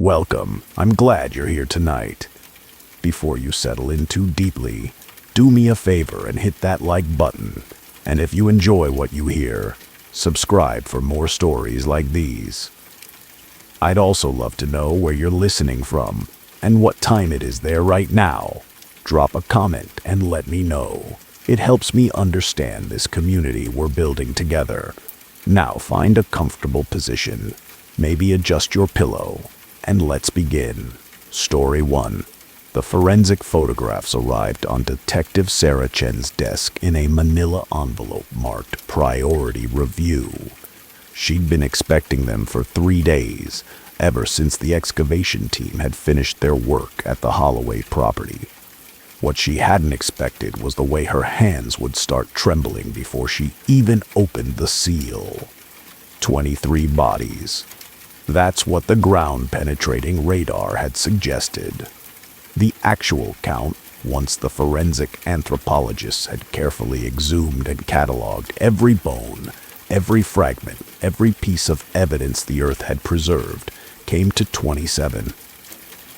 Welcome. I'm glad you're here tonight. Before you settle in too deeply, do me a favor and hit that like button. And if you enjoy what you hear, subscribe for more stories like these. I'd also love to know where you're listening from and what time it is there right now. Drop a comment and let me know. It helps me understand this community we're building together. Now find a comfortable position, maybe adjust your pillow, and let's begin. Story 1. The forensic photographs arrived on Detective Sarah Chen's desk in a manila envelope marked Priority Review. She'd been expecting them for 3 days, ever since the excavation team had finished their work at the Holloway property. What she hadn't expected was the way her hands would start trembling before she even opened the seal. 23 bodies. That's what the ground-penetrating radar had suggested. The actual count, once the forensic anthropologists had carefully exhumed and cataloged every bone, every fragment, every piece of evidence the Earth had preserved, came to 27.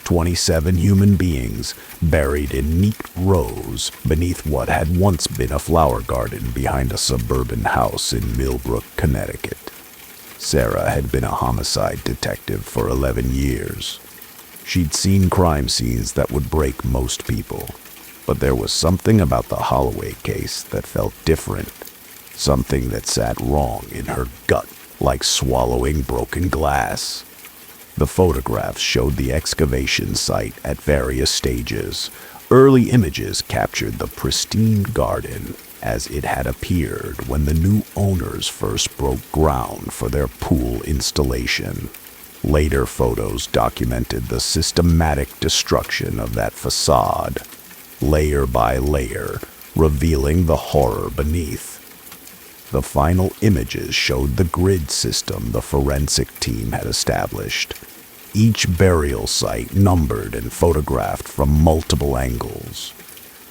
27 human beings buried in neat rows beneath what had once been a flower garden behind a suburban house in Millbrook, Connecticut. Sarah had been a homicide detective for 11 years. She'd seen crime scenes that would break most people, but there was something about the Holloway case that felt different, something that sat wrong in her gut, like swallowing broken glass. The photographs showed the excavation site at various stages. Early images captured the pristine garden as it had appeared when the new owners first broke ground for their pool installation. Later photos documented the systematic destruction of that facade, layer by layer, revealing the horror beneath. The final images showed the grid system the forensic team had established. Each burial site numbered and photographed from multiple angles.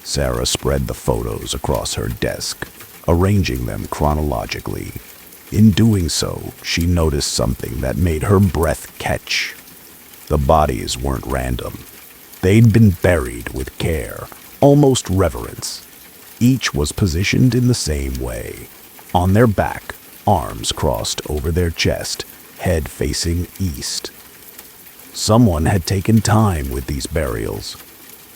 Sarah spread the photos across her desk, arranging them chronologically. In doing so, she noticed something that made her breath catch. The bodies weren't random. They'd been buried with care, almost reverence. Each was positioned in the same way. On their back, arms crossed over their chest, head facing east. Someone had taken time with these burials.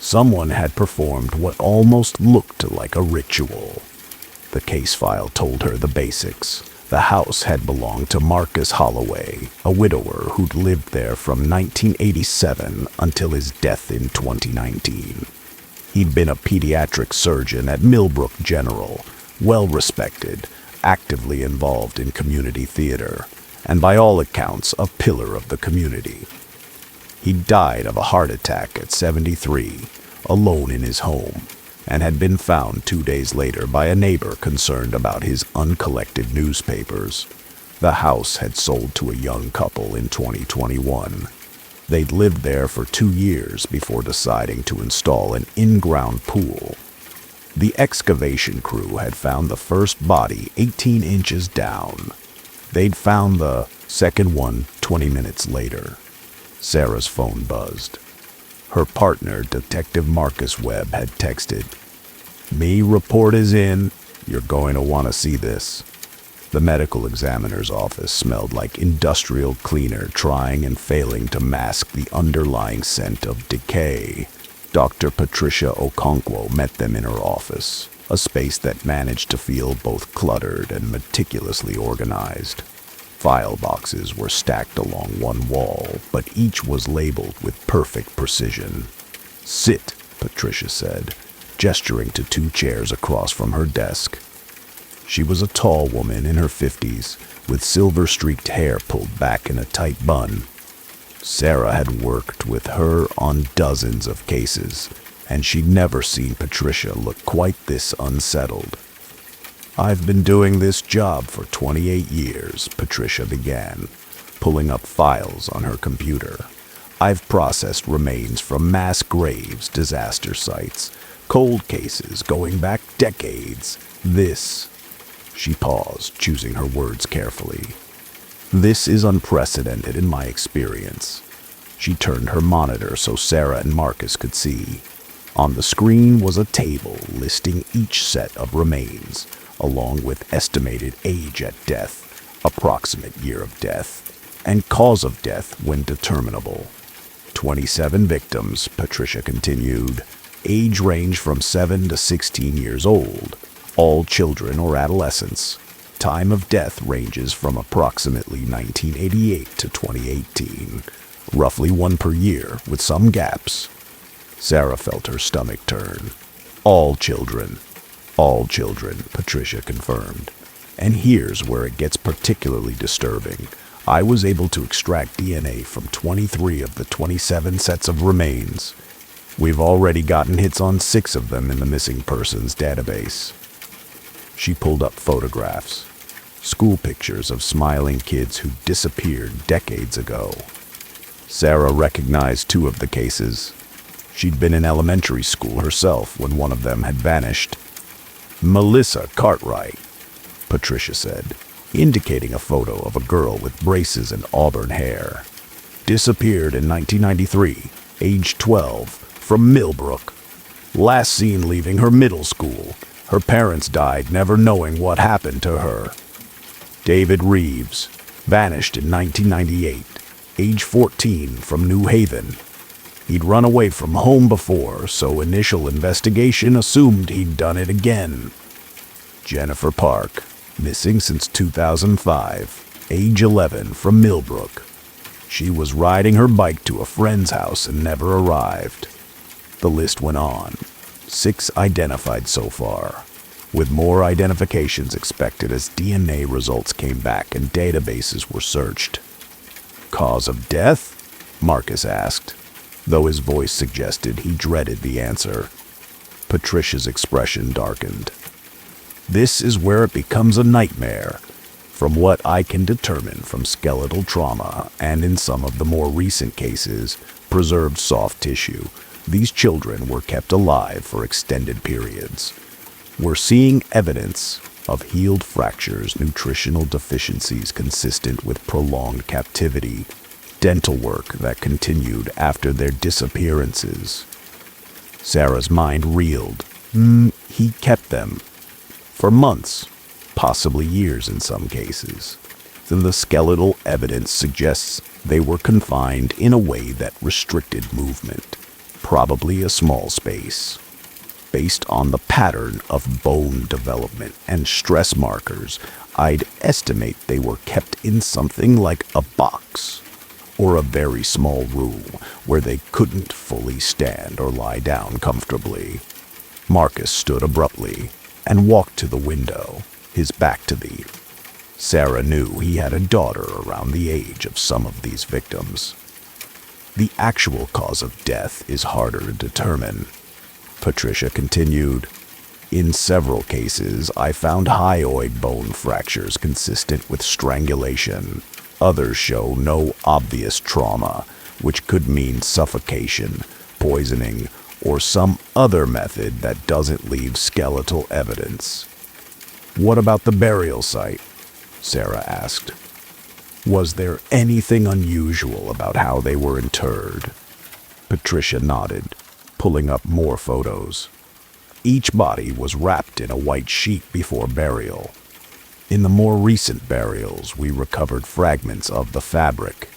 Someone had performed what almost looked like a ritual. The case file told her the basics. The house had belonged to Marcus Holloway, a widower who'd lived there from 1987 until his death in 2019. He'd been a pediatric surgeon at Millbrook General, well-respected, actively involved in community theater, and by all accounts a pillar of the community. He died of a heart attack at 73, alone in his home, and had been found 2 days later by a neighbor concerned about his uncollected newspapers. The house had sold to a young couple in 2021. They'd lived there for 2 years before deciding to install an in-ground pool. The excavation crew had found the first body 18 inches down. They'd found the second one 20 minutes later. Sarah's phone buzzed. Her partner, Detective Marcus Webb, had texted, "Me report is in. You're going to want to see this." The medical examiner's office smelled like industrial cleaner trying and failing to mask the underlying scent of decay. Dr. Patricia Okonkwo met them in her office, a space that managed to feel both cluttered and meticulously organized. File boxes were stacked along one wall, but each was labeled with perfect precision. "Sit," Patricia said, gesturing to 2 chairs across from her desk. She was a tall woman in her 50s, with silver-streaked hair pulled back in a tight bun. Sarah had worked with her on dozens of cases, and she'd never seen Patricia look quite this unsettled. "I've been doing this job for 28 years, Patricia began, pulling up files on her computer. "I've processed remains from mass graves, disaster sites, cold cases going back decades. This..." She paused, choosing her words carefully. "This is unprecedented in my experience. She turned her monitor so Sarah and Marcus could see. On the screen was a table listing each set of remains, along with estimated age at death, approximate year of death, and cause of death when determinable. 27 victims, Patricia continued. Age range from 7 to 16 years old, all children or adolescents. Time of death ranges from approximately 1988 to 2018, roughly one per year with some gaps. Sarah felt her stomach turn. All children, Patricia confirmed. And here's where it gets particularly disturbing. I was able to extract DNA from 23 of the 27 sets of remains. We've already gotten hits on 6 of them in the missing persons database. She pulled up photographs, school pictures of smiling kids who disappeared decades ago. Sarah recognized 2 of the cases. She'd been in elementary school herself when one of them had vanished. Melissa Cartwright, Patricia said, indicating a photo of a girl with braces and auburn hair. Disappeared in 1993, age 12, from Millbrook. Last seen leaving her middle school. Her parents died never knowing what happened to her. David Reeves, vanished in 1998, age 14, from New Haven. He'd run away from home before, so initial investigation assumed he'd done it again. Jennifer Park, missing since 2005, age 11, from Millbrook. She was riding her bike to a friend's house and never arrived. The list went on. 6 identified so far, with more identifications expected as DNA results came back and databases were searched. Cause of death? Marcus asked, though his voice suggested he dreaded the answer. Patricia's expression darkened. This is where it becomes a nightmare. From what I can determine from skeletal trauma, and in some of the more recent cases, preserved soft tissue, these children were kept alive for extended periods. We're seeing evidence of healed fractures, nutritional deficiencies consistent with prolonged captivity, dental work that continued after their disappearances. Sarah's mind reeled. He kept them. For months, possibly years in some cases. Then the skeletal evidence suggests they were confined in a way that restricted movement, probably a small space. Based on the pattern of bone development and stress markers, I'd estimate they were kept in something like a box, or a very small room where they couldn't fully stand or lie down comfortably. Marcus stood abruptly and walked to the window, his back to me. Sarah knew he had a daughter around the age of some of these victims. The actual cause of death is harder to determine, Patricia continued. In several cases, I found hyoid bone fractures consistent with strangulation. Others show no obvious trauma, which could mean suffocation, poisoning, or some other method that doesn't leave skeletal evidence. What about the burial site? Sarah asked. Was there anything unusual about how they were interred? Patricia nodded, pulling up more photos. Each body was wrapped in a white sheet before burial. In the more recent burials, we recovered fragments of the fabric.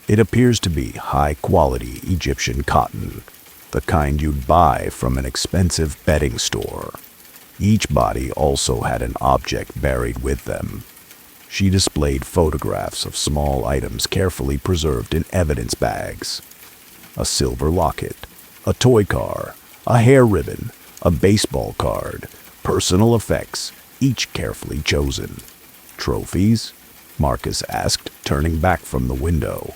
It appears to be high-quality Egyptian cotton, the kind you'd buy from an expensive bedding store. Each body also had an object buried with them. She displayed photographs of small items carefully preserved in evidence bags. A silver locket, a toy car, a hair ribbon, a baseball card, personal effects, each carefully chosen. Trophies? Marcus asked, turning back from the window.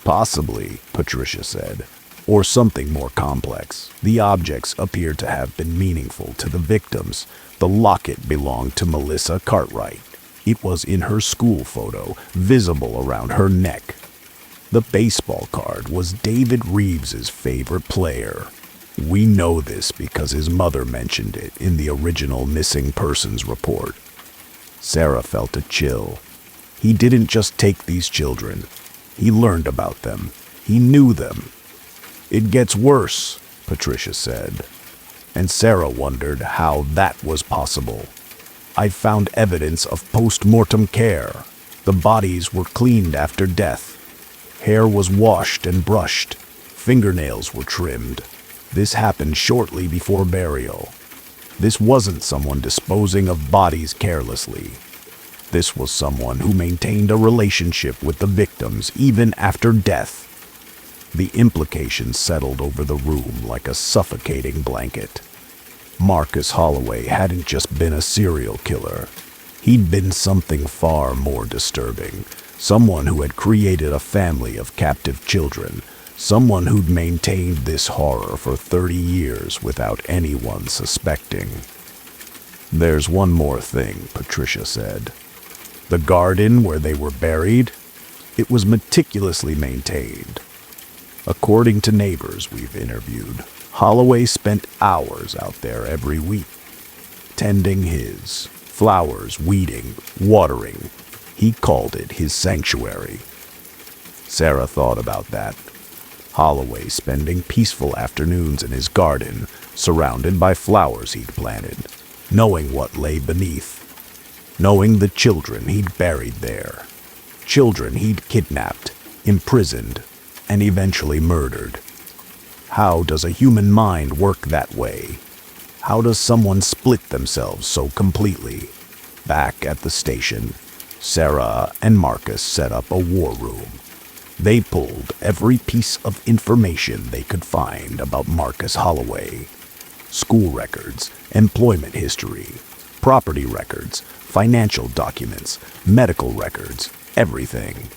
Possibly, Patricia said, or something more complex. The objects appeared to have been meaningful to the victims. The locket belonged to Melissa Cartwright. It was in her school photo, visible around her neck. The baseball card was David Reeves's favorite player. We know this because his mother mentioned it in the original missing persons report. Sarah felt a chill. He didn't just take these children. He learned about them. He knew them. "It gets worse," Patricia said, and Sarah wondered how that was possible. "I found evidence of post-mortem care. The bodies were cleaned after death. Hair was washed and brushed. Fingernails were trimmed. This happened shortly before burial. This wasn't someone disposing of bodies carelessly. This was someone who maintained a relationship with the victims even after death." The implications settled over the room like a suffocating blanket. Marcus Holloway hadn't just been a serial killer. He'd been something far more disturbing. Someone who had created a family of captive children. Someone who'd maintained this horror for 30 years without anyone suspecting. "There's one more thing," Patricia said. "The garden where they were buried, it was meticulously maintained. According to neighbors we've interviewed, Holloway spent hours out there every week, tending his flowers, weeding, watering. He called it his sanctuary." Sarah thought about that. Holloway spending peaceful afternoons in his garden, surrounded by flowers he'd planted, knowing what lay beneath, knowing the children he'd buried there, children he'd kidnapped, imprisoned, and eventually murdered. How does a human mind work that way? How does someone split themselves so completely? Back at the station, Sarah and Marcus set up a war room. They pulled every piece of information they could find about Marcus Holloway. School records, employment history, property records, financial documents, medical records, everything.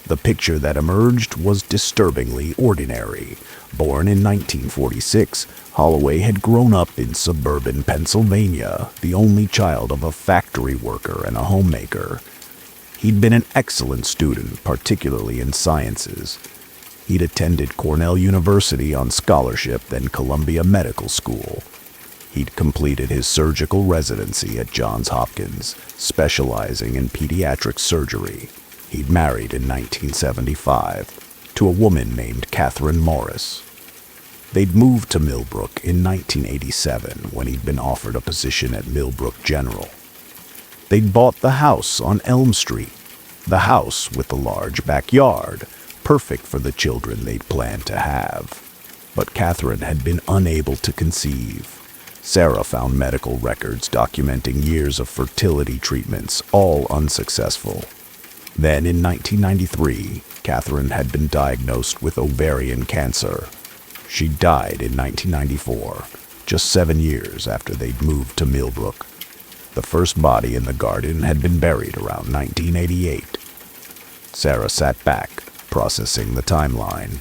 The picture that emerged was disturbingly ordinary. Born in 1946, Holloway had grown up in suburban Pennsylvania, the only child of a factory worker and a homemaker. He'd been an excellent student, particularly in sciences. He'd attended Cornell University on scholarship, then Columbia Medical School. He'd completed his surgical residency at Johns Hopkins, specializing in pediatric surgery. He'd married in 1975 to a woman named Catherine Morris. They'd moved to Millbrook in 1987 when he'd been offered a position at Millbrook General. They'd bought the house on Elm Street, the house with the large backyard, perfect for the children they'd planned to have. But Catherine had been unable to conceive. Sarah found medical records documenting years of fertility treatments, all unsuccessful. Then in 1993, Catherine had been diagnosed with ovarian cancer. She died in 1994, just 7 years after they'd moved to Millbrook. The first body in the garden had been buried around 1988. Sarah sat back, processing the timeline.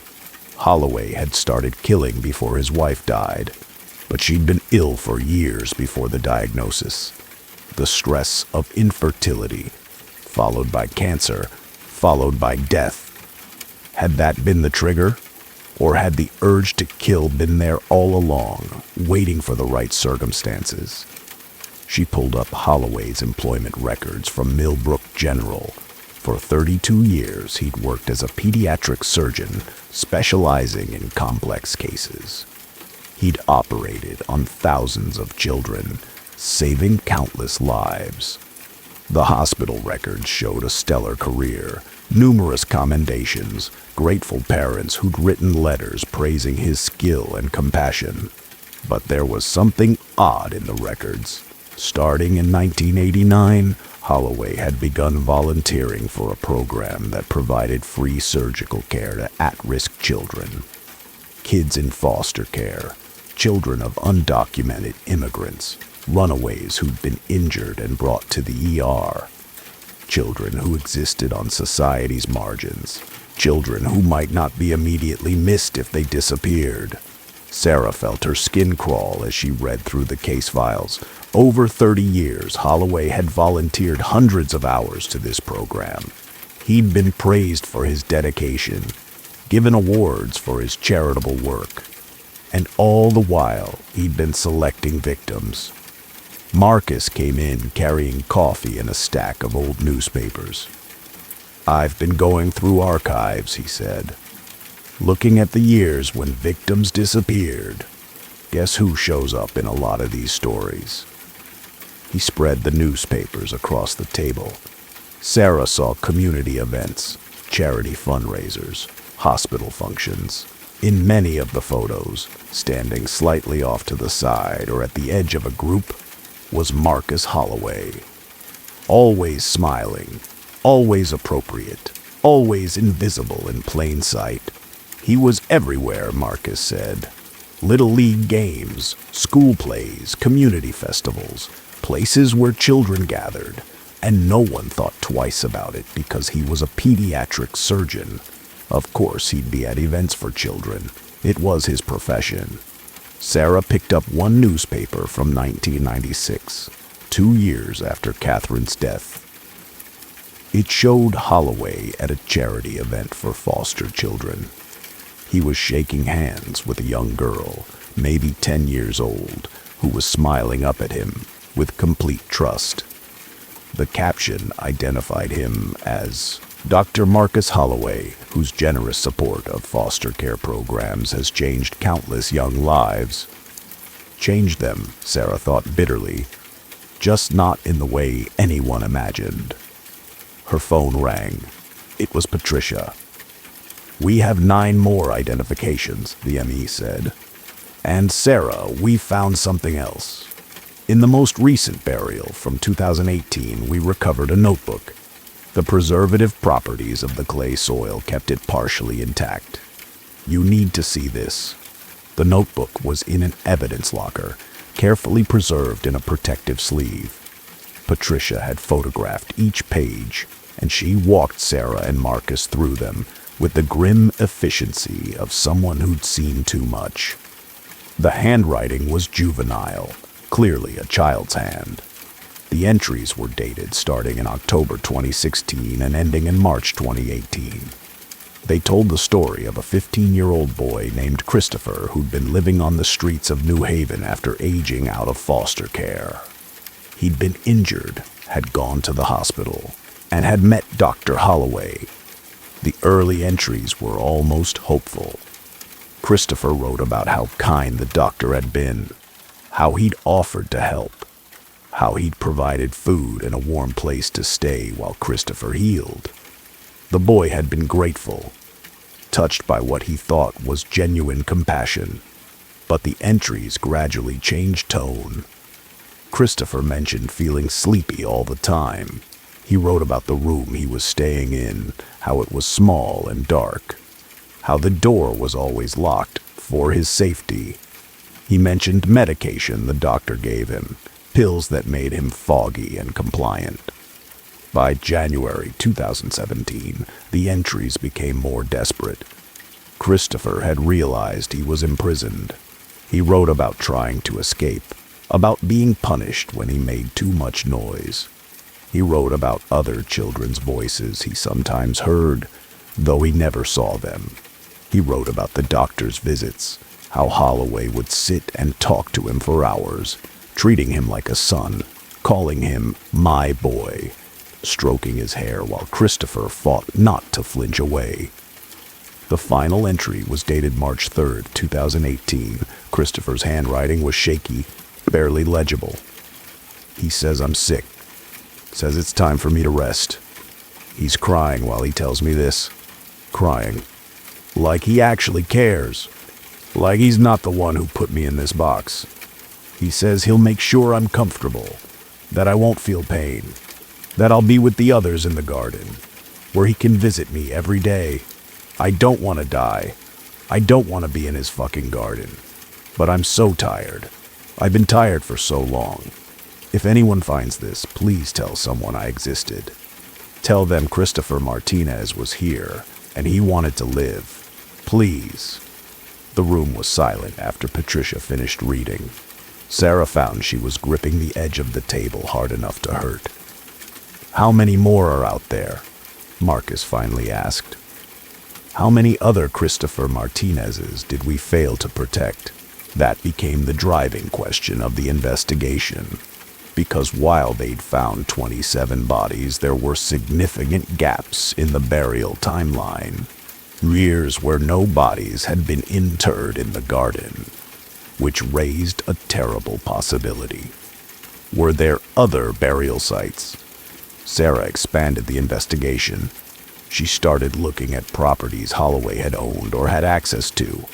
Holloway had started killing before his wife died, but she'd been ill for years before the diagnosis. The stress of infertility, followed by cancer, followed by death. Had that been the trigger? Or had the urge to kill been there all along, waiting for the right circumstances? She pulled up Holloway's employment records from Millbrook General. For 32 years, he'd worked as a pediatric surgeon, specializing in complex cases. He'd operated on thousands of children, saving countless lives. The hospital records showed a stellar career, numerous commendations, grateful parents who'd written letters praising his skill and compassion. But there was something odd in the records. Starting in 1989, Holloway had begun volunteering for a program that provided free surgical care to at-risk children. Kids in foster care, children of undocumented immigrants, runaways who'd been injured and brought to the ER, children who existed on society's margins, children who might not be immediately missed if they disappeared. Sarah felt her skin crawl as she read through the case files. Over 30 years, Holloway had volunteered hundreds of hours to this program. He'd been praised for his dedication, given awards for his charitable work, and all the while, he'd been selecting victims. Marcus came in carrying coffee and a stack of old newspapers. "I've been going through archives," he said. looking at the years when victims disappeared. Guess who shows up in a lot of these stories? He spread the newspapers across the table. Sarah saw community events, charity fundraisers, hospital functions. In many of the photos, standing slightly off to the side or at the edge of a group, was Marcus Holloway. Always smiling, always appropriate, always invisible in plain sight. He was everywhere, Marcus said. Little league games, school plays, community festivals, places where children gathered, and no one thought twice about it because he was a pediatric surgeon. Of course, he'd be at events for children. It was his profession. Sarah picked up one newspaper from 1996, 2 years after Catherine's death. It showed Holloway at a charity event for foster children. He was shaking hands with a young girl, maybe 10 years old, who was smiling up at him with complete trust. The caption identified him as Dr. Marcus Holloway, whose generous support of foster care programs has changed countless young lives. Changed them, Sarah thought bitterly, just not in the way anyone imagined. Her phone rang. It was Patricia. "We have 9 more identifications," the ME said. "And Sarah, we found something else. In the most recent burial from 2018, we recovered a notebook. The preservative properties of the clay soil kept it partially intact. You need to see this." The notebook was in an evidence locker, carefully preserved in a protective sleeve. Patricia had photographed each page, and she walked Sarah and Marcus through them with the grim efficiency of someone who'd seen too much. The handwriting was juvenile, clearly a child's hand. The entries were dated starting in October 2016 and ending in March 2018. They told the story of a 15-year-old boy named Christopher who'd been living on the streets of New Haven after aging out of foster care. He'd been injured, had gone to the hospital, and had met Dr. Holloway. The early entries were almost hopeful. Christopher wrote about how kind the doctor had been, how he'd offered to help, how he'd provided food and a warm place to stay while Christopher healed. The boy had been grateful, touched by what he thought was genuine compassion, but the entries gradually changed tone. Christopher mentioned feeling sleepy all the time. He wrote about the room he was staying in, how it was small and dark, how the door was always locked for his safety. He mentioned medication the doctor gave him, pills that made him foggy and compliant. By January 2017, the entries became more desperate. Christopher had realized he was imprisoned. He wrote about trying to escape, about being punished when he made too much noise. He wrote about other children's voices he sometimes heard, though he never saw them. He wrote about the doctor's visits, how Holloway would sit and talk to him for hours, treating him like a son, calling him my boy, stroking his hair while Christopher fought not to flinch away. The final entry was dated March 3rd, 2018. Christopher's handwriting was shaky, barely legible. He says I'm sick. Says it's time for me to rest. He's crying while he tells me this. Crying. Like he actually cares. Like he's not the one who put me in this box. He says he'll make sure I'm comfortable, that I won't feel pain, that I'll be with the others in the garden, where he can visit me every day. I don't want to die. I don't want to be in his fucking garden. But I'm so tired. I've been tired for so long. If anyone finds this, please tell someone I existed. Tell them Christopher Martinez was here, and he wanted to live. Please. The room was silent after Patricia finished reading. Sarah found she was gripping the edge of the table hard enough to hurt. How many more are out there? Marcus finally asked. How many other Christopher Martinezes did we fail to protect? That became the driving question of the investigation. Because while they'd found 27 bodies, there were significant gaps in the burial timeline. Years where no bodies had been interred in the garden, which raised a terrible possibility. Were there other burial sites? Sarah expanded the investigation. She started looking at properties Holloway had owned or had access to.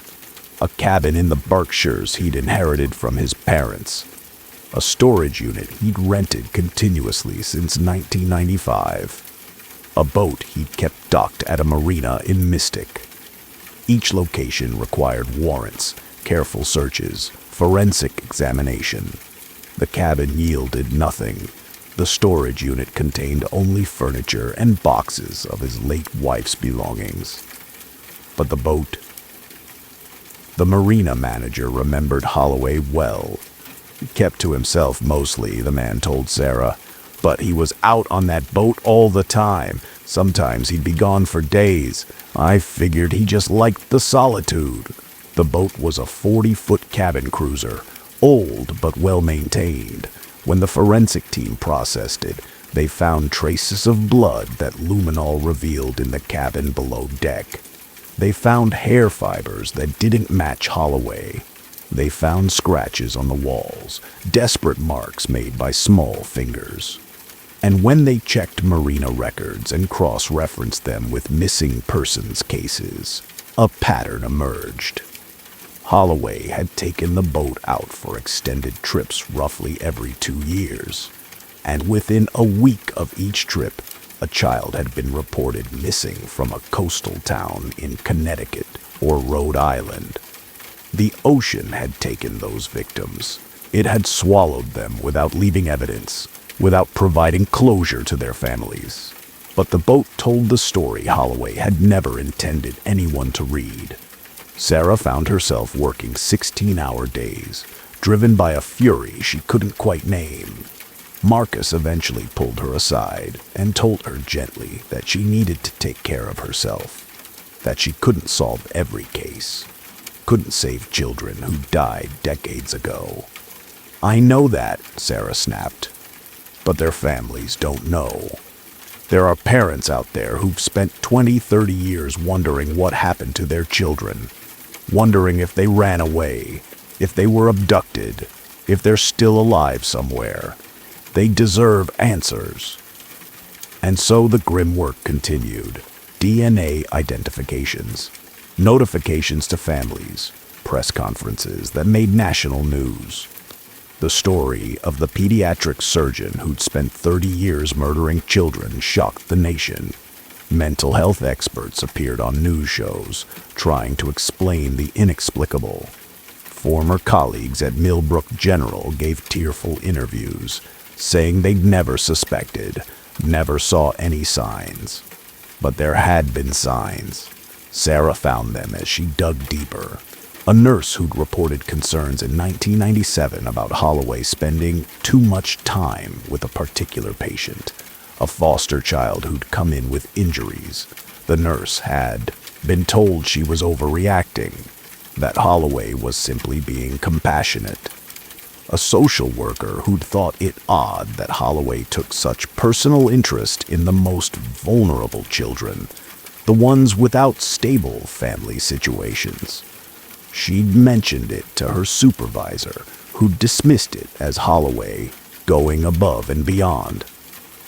A cabin in the Berkshires he'd inherited from his parents. A storage unit he'd rented continuously since 1995. A boat he'd kept docked at a marina in Mystic. Each location required warrants, careful searches, forensic examination. The cabin yielded nothing. The storage unit contained only furniture and boxes of his late wife's belongings. But the boat? The marina manager remembered Holloway well. He kept to himself mostly, the man told Sarah, but he was out on that boat all the time. Sometimes he'd be gone for days. I figured he just liked the solitude. The boat was a 40-foot cabin cruiser, old but well-maintained. When the forensic team processed it, they found traces of blood that luminol revealed in the cabin below deck. They found hair fibers that didn't match Holloway. They found scratches on the walls, desperate marks made by small fingers. And when they checked marina records and cross-referenced them with missing persons cases, a pattern emerged. Holloway had taken the boat out for extended trips roughly every 2 years, and within a week of each trip, a child had been reported missing from a coastal town in Connecticut or Rhode Island. The ocean had taken those victims. It had swallowed them without leaving evidence, without providing closure to their families. But the boat told the story Holloway had never intended anyone to read. Sarah found herself working 16-hour days, driven by a fury she couldn't quite name. Marcus eventually pulled her aside and told her gently that she needed to take care of herself, that she couldn't solve every case, couldn't save children who died decades ago. "I know that," Sarah snapped, "but their families don't know. There are parents out there who've spent 20, 30 years wondering what happened to their children, wondering if they ran away, if they were abducted, if they're still alive somewhere. They deserve answers." And so the grim work continued. DNA identifications, notifications to families, press conferences that made national news. The story of the pediatric surgeon who'd spent 30 years murdering children shocked the nation. Mental health experts appeared on news shows, trying to explain the inexplicable. Former colleagues at Millbrook General gave tearful interviews, saying they'd never suspected, never saw any signs. But there had been signs. Sarah found them as she dug deeper. A nurse who'd reported concerns in 1997 about Holloway spending too much time with a particular patient. A foster child who'd come in with injuries. The nurse had been told she was overreacting, that Holloway was simply being compassionate. A social worker who'd thought it odd that Holloway took such personal interest in the most vulnerable children, the ones without stable family situations. She'd mentioned it to her supervisor, who dismissed it as Holloway going above and beyond.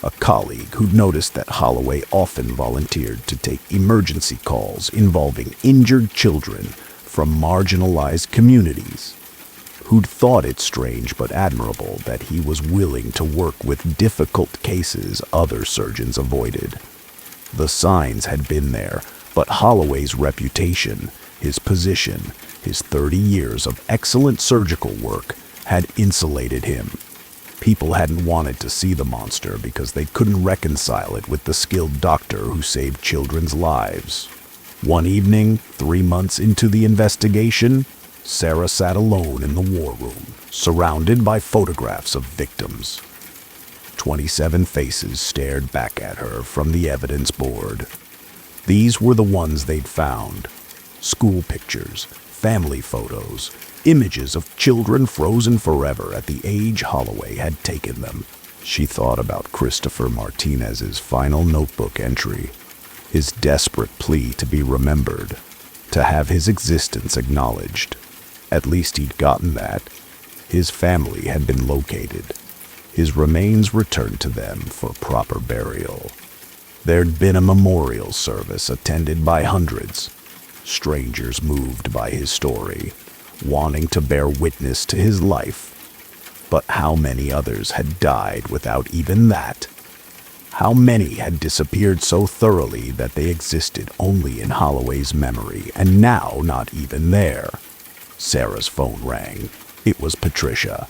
A colleague who'd noticed that Holloway often volunteered to take emergency calls involving injured children from marginalized communities. Who'd thought it strange but admirable that he was willing to work with difficult cases other surgeons avoided. The signs had been there, but Holloway's reputation, his position, his 30 years of excellent surgical work had insulated him. People hadn't wanted to see the monster because they couldn't reconcile it with the skilled doctor who saved children's lives. One evening, 3 months into the investigation, Sarah sat alone in the war room, surrounded by photographs of victims. 27 faces stared back at her from the evidence board. These were the ones they'd found. School pictures, family photos, images of children frozen forever at the age Holloway had taken them. She thought about Christopher Martinez's final notebook entry. his desperate plea to be remembered, to have his existence acknowledged. At least he'd gotten that. His family had been located. His remains returned to them for proper burial. There'd been a memorial service attended by hundreds, strangers moved by his story, wanting to bear witness to his life. But how many others had died without even that? How many had disappeared so thoroughly that they existed only in Holloway's memory, and now not even there? Sarah's phone rang. It was Patricia.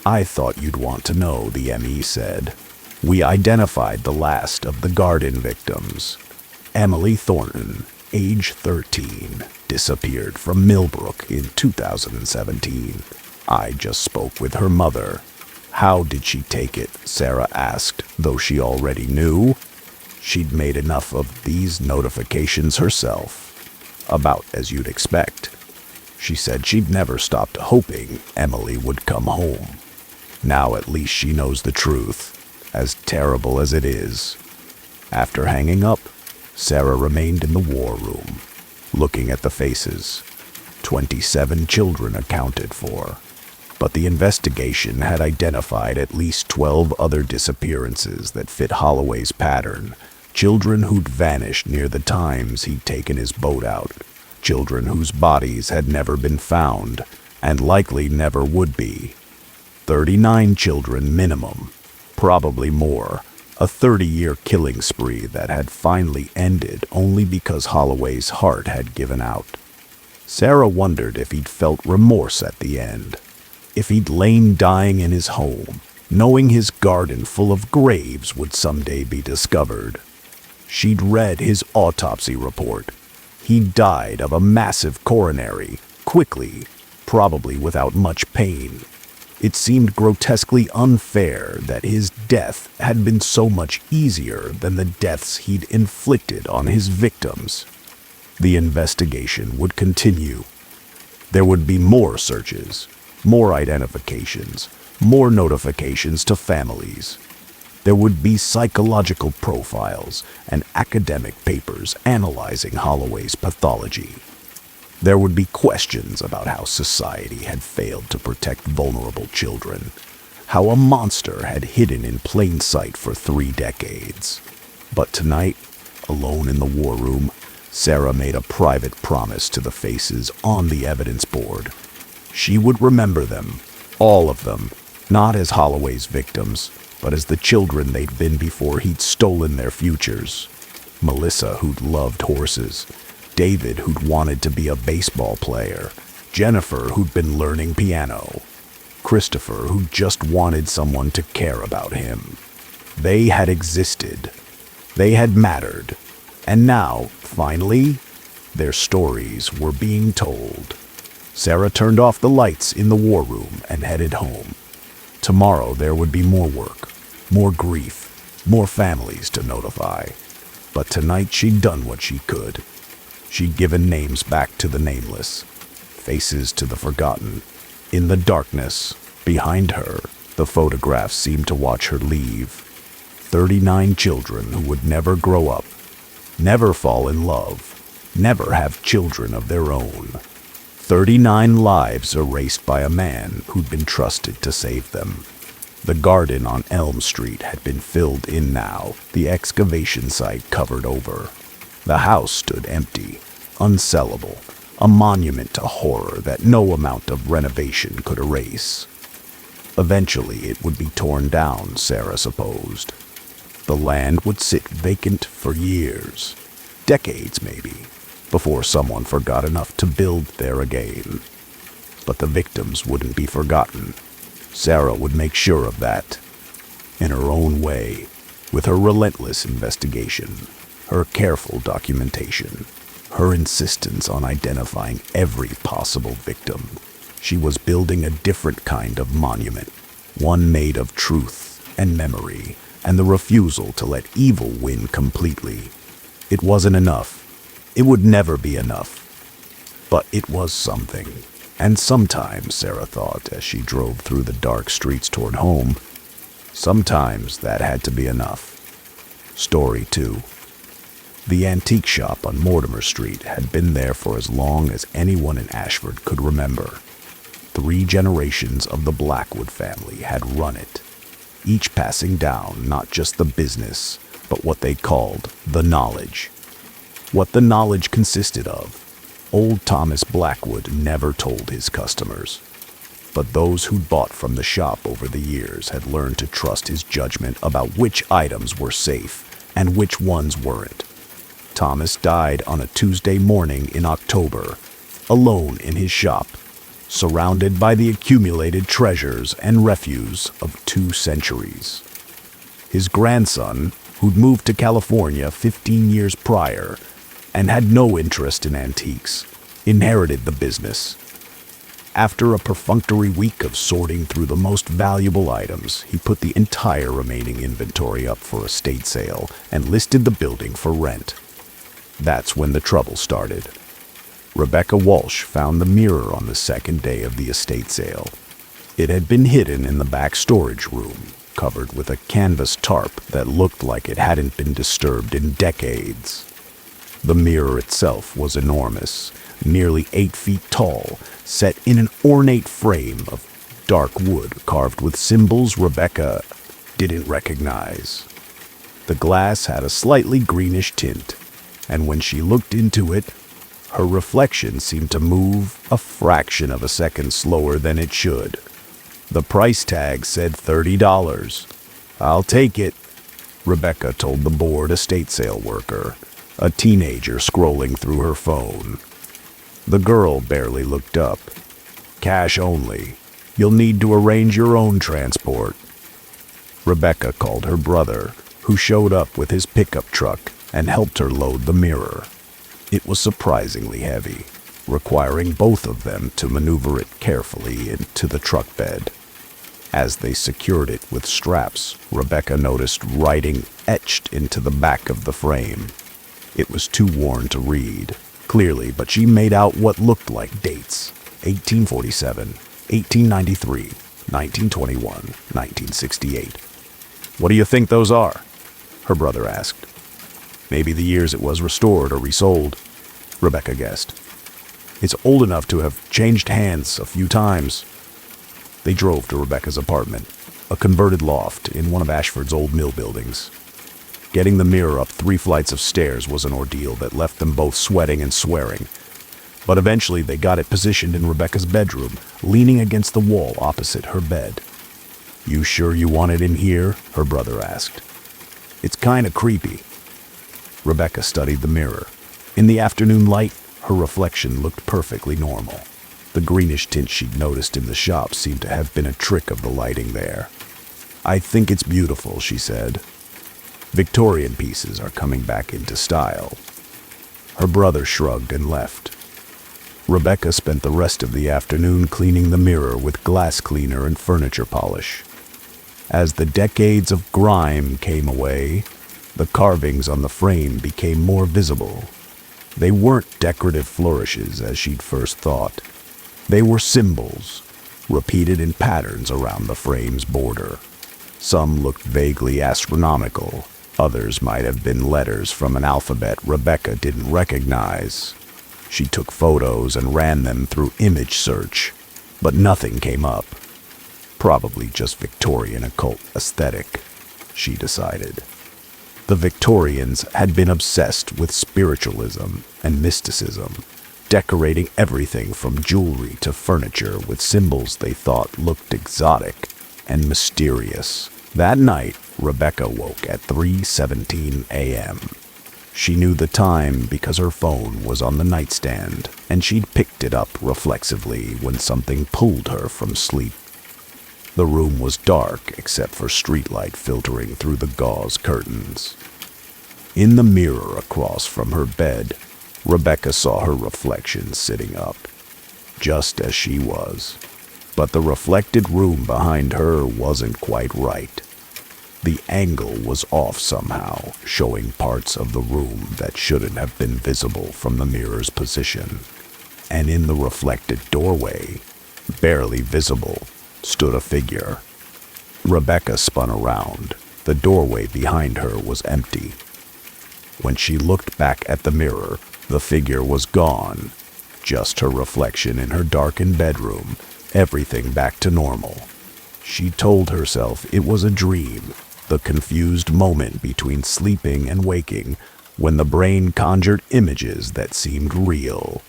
"I thought you'd want to know," the ME said. "We identified the last of the garden victims. Emily Thornton, age 13, disappeared from Millbrook in 2017. I just spoke with her mother." "How did she take it?" Sarah asked, though she already knew. She'd made enough of these notifications herself. About as you'd expect. She said she'd never stopped hoping Emily would come home. Now at least she knows the truth, as terrible as it is. After hanging up, Sarah remained in the war room, looking at the faces. 27 children accounted for. But the investigation had identified at least 12 other disappearances that fit Holloway's pattern. Children who'd vanished near the times he'd taken his boat out. Children whose bodies had never been found, and likely never would be. 39 children minimum, probably more. A 30-year killing spree that had finally ended only because Holloway's heart had given out. Sarah wondered if he'd felt remorse at the end. If he'd lain dying in his home, knowing his garden full of graves would someday be discovered. She'd read his autopsy report. He died of a massive coronary, quickly, probably without much pain. It seemed grotesquely unfair that his death had been so much easier than the deaths he'd inflicted on his victims. The investigation would continue. There would be more searches, more identifications, more notifications to families. There would be psychological profiles and academic papers analyzing Holloway's pathology. There would be questions about how society had failed to protect vulnerable children, how a monster had hidden in plain sight for 3 decades. But tonight, alone in the war room, Sarah made a private promise to the faces on the evidence board. She would remember them, all of them, not as Holloway's victims, but as the children they'd been before he'd stolen their futures. Melissa, who'd loved horses. David, who'd wanted to be a baseball player. Jennifer, who'd been learning piano. Christopher, who just wanted someone to care about him. They had existed. They had mattered. And now, finally, their stories were being told. Sarah turned off the lights in the war room and headed home. Tomorrow there would be more work, more grief, more families to notify. But tonight she'd done what she could. She'd given names back to the nameless, faces to the forgotten. In the darkness, behind her, the photographs seemed to watch her leave. 39 children who would never grow up, never fall in love, never have children of their own. 39 lives erased by a man who'd been trusted to save them. The garden on Elm Street had been filled in now, the excavation site covered over. The house stood empty, unsellable, a monument to horror that no amount of renovation could erase. Eventually it would be torn down, Sarah supposed. The land would sit vacant for years, decades maybe, before someone forgot enough to build there again. But the victims wouldn't be forgotten. Sarah would make sure of that. In her own way, with her relentless investigation, her careful documentation, her insistence on identifying every possible victim, she was building a different kind of monument, one made of truth and memory, and the refusal to let evil win completely. It wasn't enough. It would never be enough. But it was something. And sometimes, Sarah thought as she drove through the dark streets toward home, sometimes that had to be enough. Story 2. The antique shop on Mortimer Street had been there for as long as anyone in Ashford could remember. 3 generations of the Blackwood family had run it, each passing down not just the business, but what they called the knowledge. What the knowledge consisted of, old Thomas Blackwood never told his customers. But those who'd bought from the shop over the years had learned to trust his judgment about which items were safe and which ones weren't. Thomas died on a Tuesday morning in October, alone in his shop, surrounded by the accumulated treasures and refuse of 2 centuries. His grandson, who'd moved to California 15 years prior and had no interest in antiques, inherited the business. After a perfunctory week of sorting through the most valuable items, he put the entire remaining inventory up for estate sale and listed the building for rent. That's when the trouble started. Rebecca Walsh found the mirror on the second day of the estate sale. It had been hidden in the back storage room, covered with a canvas tarp that looked like it hadn't been disturbed in decades. The mirror itself was enormous, nearly 8 feet tall, set in an ornate frame of dark wood carved with symbols Rebecca didn't recognize. The glass had a slightly greenish tint, and when she looked into it, her reflection seemed to move a fraction of a second slower than it should. The price tag said $30. "I'll take it," Rebecca told the bored estate sale worker, a teenager scrolling through her phone. The girl barely looked up. "Cash only. You'll need to arrange your own transport." Rebecca called her brother, who showed up with his pickup truck and helped her load the mirror. It was surprisingly heavy, requiring both of them to maneuver it carefully into the truck bed. As they secured it with straps, Rebecca noticed writing etched into the back of the frame. It was too worn to read clearly, but she made out what looked like dates: 1847, 1893, 1921, 1968. "What do you think those are?" her brother asked. "Maybe the years it was restored or resold," Rebecca guessed. "It's old enough to have changed hands a few times." They drove to Rebecca's apartment, a converted loft in one of Ashford's old mill buildings. Getting the mirror up 3 flights of stairs was an ordeal that left them both sweating and swearing. But eventually they got it positioned in Rebecca's bedroom, leaning against the wall opposite her bed. "You sure you want it in here?" her brother asked. "It's kinda creepy." Rebecca studied the mirror. In the afternoon light, her reflection looked perfectly normal. The greenish tint she'd noticed in the shop seemed to have been a trick of the lighting there. "I think it's beautiful," she said. "Victorian pieces are coming back into style." Her brother shrugged and left. Rebecca spent the rest of the afternoon cleaning the mirror with glass cleaner and furniture polish. As the decades of grime came away, the carvings on the frame became more visible. They weren't decorative flourishes as she'd first thought. They were symbols, repeated in patterns around the frame's border. Some looked vaguely astronomical. Others might have been letters from an alphabet Rebecca didn't recognize. She took photos and ran them through image search, but nothing came up. Probably just Victorian occult aesthetic, she decided. The Victorians had been obsessed with spiritualism and mysticism, decorating everything from jewelry to furniture with symbols they thought looked exotic and mysterious. That night, Rebecca woke at 3:17 a.m. She knew the time because her phone was on the nightstand, and she'd picked it up reflexively when something pulled her from sleep. The room was dark except for streetlight filtering through the gauze curtains. In the mirror across from her bed, Rebecca saw her reflection sitting up, just as she was. But the reflected room behind her wasn't quite right. The angle was off somehow, showing parts of the room that shouldn't have been visible from the mirror's position. And in the reflected doorway, barely visible, stood a figure. Rebecca spun around. The doorway behind her was empty. When she looked back at the mirror, the figure was gone. Just her reflection in her darkened bedroom, everything back to normal. She told herself it was a dream, the confused moment between sleeping and waking, when the brain conjured images that seemed real.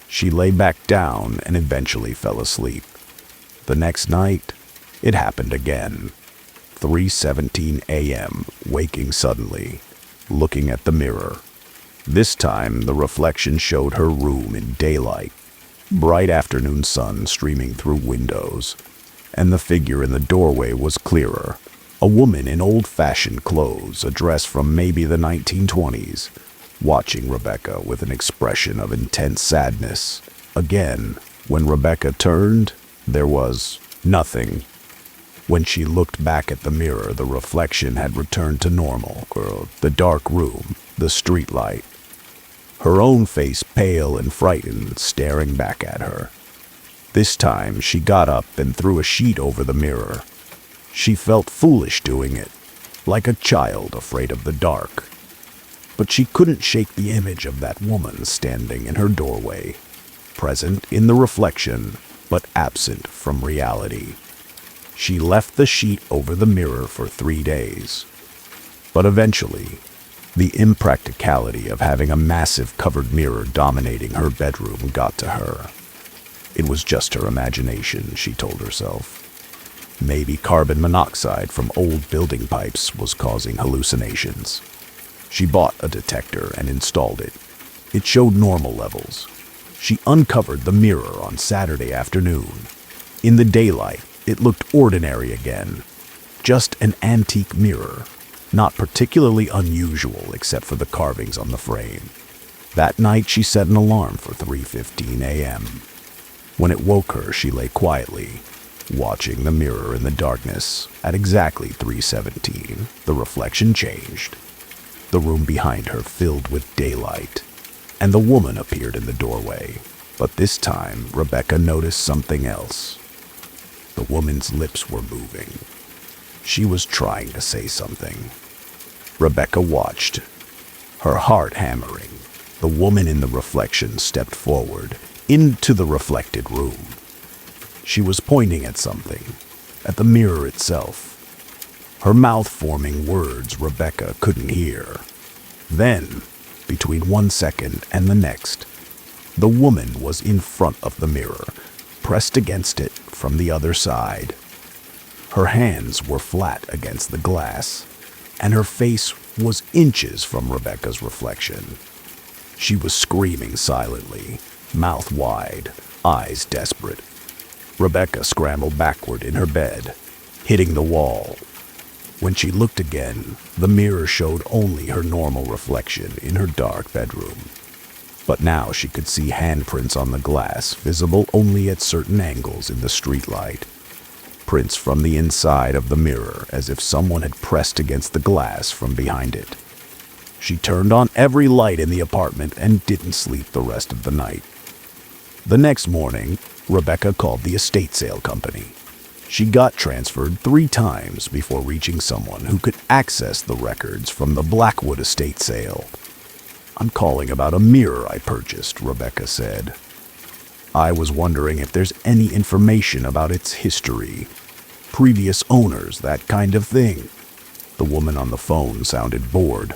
She lay back down and eventually fell asleep. The next night, it happened again. 3:17 a.m., waking suddenly, looking at the mirror. This time, the reflection showed her room in daylight, bright afternoon sun streaming through windows, and the figure in the doorway was clearer. A woman in old-fashioned clothes, a dress from maybe the 1920s, watching Rebecca with an expression of intense sadness. Again, when Rebecca turned, there was nothing. When she looked back at the mirror, the reflection had returned to normal. The dark room, the streetlight. Her own face pale and frightened, staring back at her. This time, she got up and threw a sheet over the mirror. She felt foolish doing it, like a child afraid of the dark. But she couldn't shake the image of that woman standing in her doorway, present in the reflection, but absent from reality. She left the sheet over the mirror for 3 days. But eventually, the impracticality of having a massive covered mirror dominating her bedroom got to her. It was just her imagination, she told herself. Maybe carbon monoxide from old building pipes was causing hallucinations. She bought a detector and installed it. It showed normal levels. She uncovered the mirror on Saturday afternoon. In the daylight, it looked ordinary again. Just an antique mirror, not particularly unusual except for the carvings on the frame. That night, she set an alarm for 3:15 a.m. When it woke her, she lay quietly, watching the mirror in the darkness. At exactly 3:17, the reflection changed. The room behind her filled with daylight, and the woman appeared in the doorway. But this time, Rebecca noticed something else. The woman's lips were moving. She was trying to say something. Rebecca watched, her heart hammering. The woman in the reflection stepped forward, into the reflected room. She was pointing at something, at the mirror itself, her mouth forming words Rebecca couldn't hear. Then, between 1 second and the next, the woman was in front of the mirror, pressed against it from the other side. Her hands were flat against the glass, and her face was inches from Rebecca's reflection. She was screaming silently, mouth wide, eyes desperate. Rebecca scrambled backward in her bed, hitting the wall. When she looked again, the mirror showed only her normal reflection in her dark bedroom. But now she could see handprints on the glass, visible only at certain angles in the streetlight. Prints from the inside of the mirror, as if someone had pressed against the glass from behind it. She turned on every light in the apartment and didn't sleep the rest of the night. The next morning, Rebecca called the estate sale company. She got transferred 3 times before reaching someone who could access the records from the Blackwood estate sale. "I'm calling about a mirror I purchased," Rebecca said. "I was wondering if there's any information about its history, previous owners, that kind of thing." The woman on the phone sounded bored.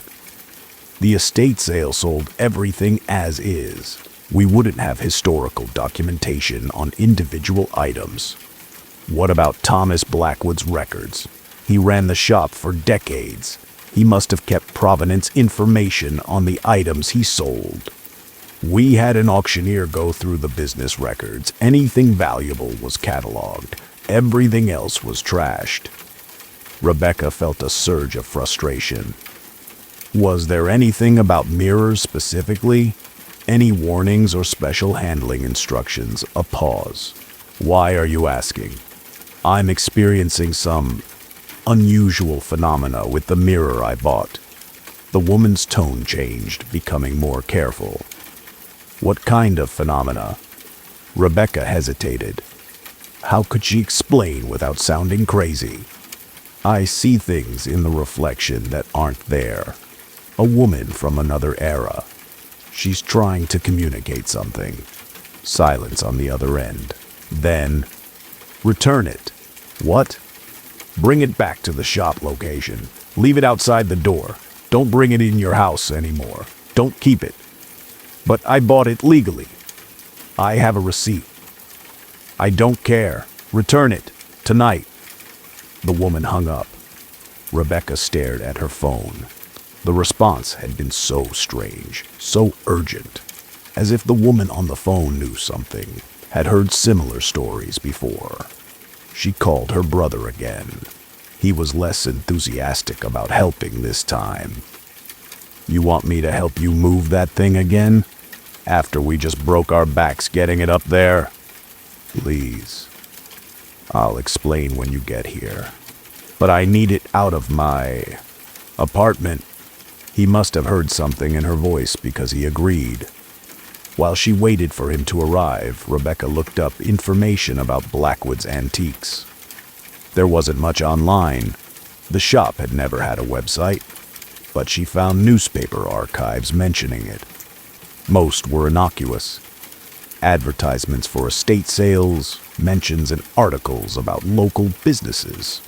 "The estate sale sold everything as is. We wouldn't have historical documentation on individual items." "What about Thomas Blackwood's records? He ran the shop for decades. He must have kept provenance information on the items he sold." "We had an auctioneer go through the business records. Anything valuable was cataloged. Everything else was trashed." Rebecca felt a surge of frustration. "Was there anything about mirrors specifically? Any warnings or special handling instructions?" A pause. "Why are you asking?" "I'm experiencing some unusual phenomena with the mirror I bought." The woman's tone changed, becoming more careful. "What kind of phenomena?" Rebecca hesitated. How could she explain without sounding crazy? "I see things in the reflection that aren't there. A woman from another era. She's trying to communicate something. Silence on the other end. Then, return it. What? Bring it back to the shop location. Leave it outside the door. Don't bring it in your house anymore. Don't keep it. But I bought it legally. I have a receipt. I don't care. Return it. Tonight. The woman hung up. Rebecca stared at her phone. The response had been so strange, so urgent, as if the woman on the phone knew something, had heard similar stories before. She called her brother again. He was less enthusiastic about helping this time. You want me to help you move that thing again? After we just broke our backs getting it up there? Please. I'll explain when you get here. But I need it out of my apartment. He must have heard something in her voice because he agreed. While she waited for him to arrive, Rebecca looked up information about Blackwood's antiques. There wasn't much online. The shop had never had a website, but she found newspaper archives mentioning it. Most were innocuous. Advertisements for estate sales, mentions and articles about local businesses.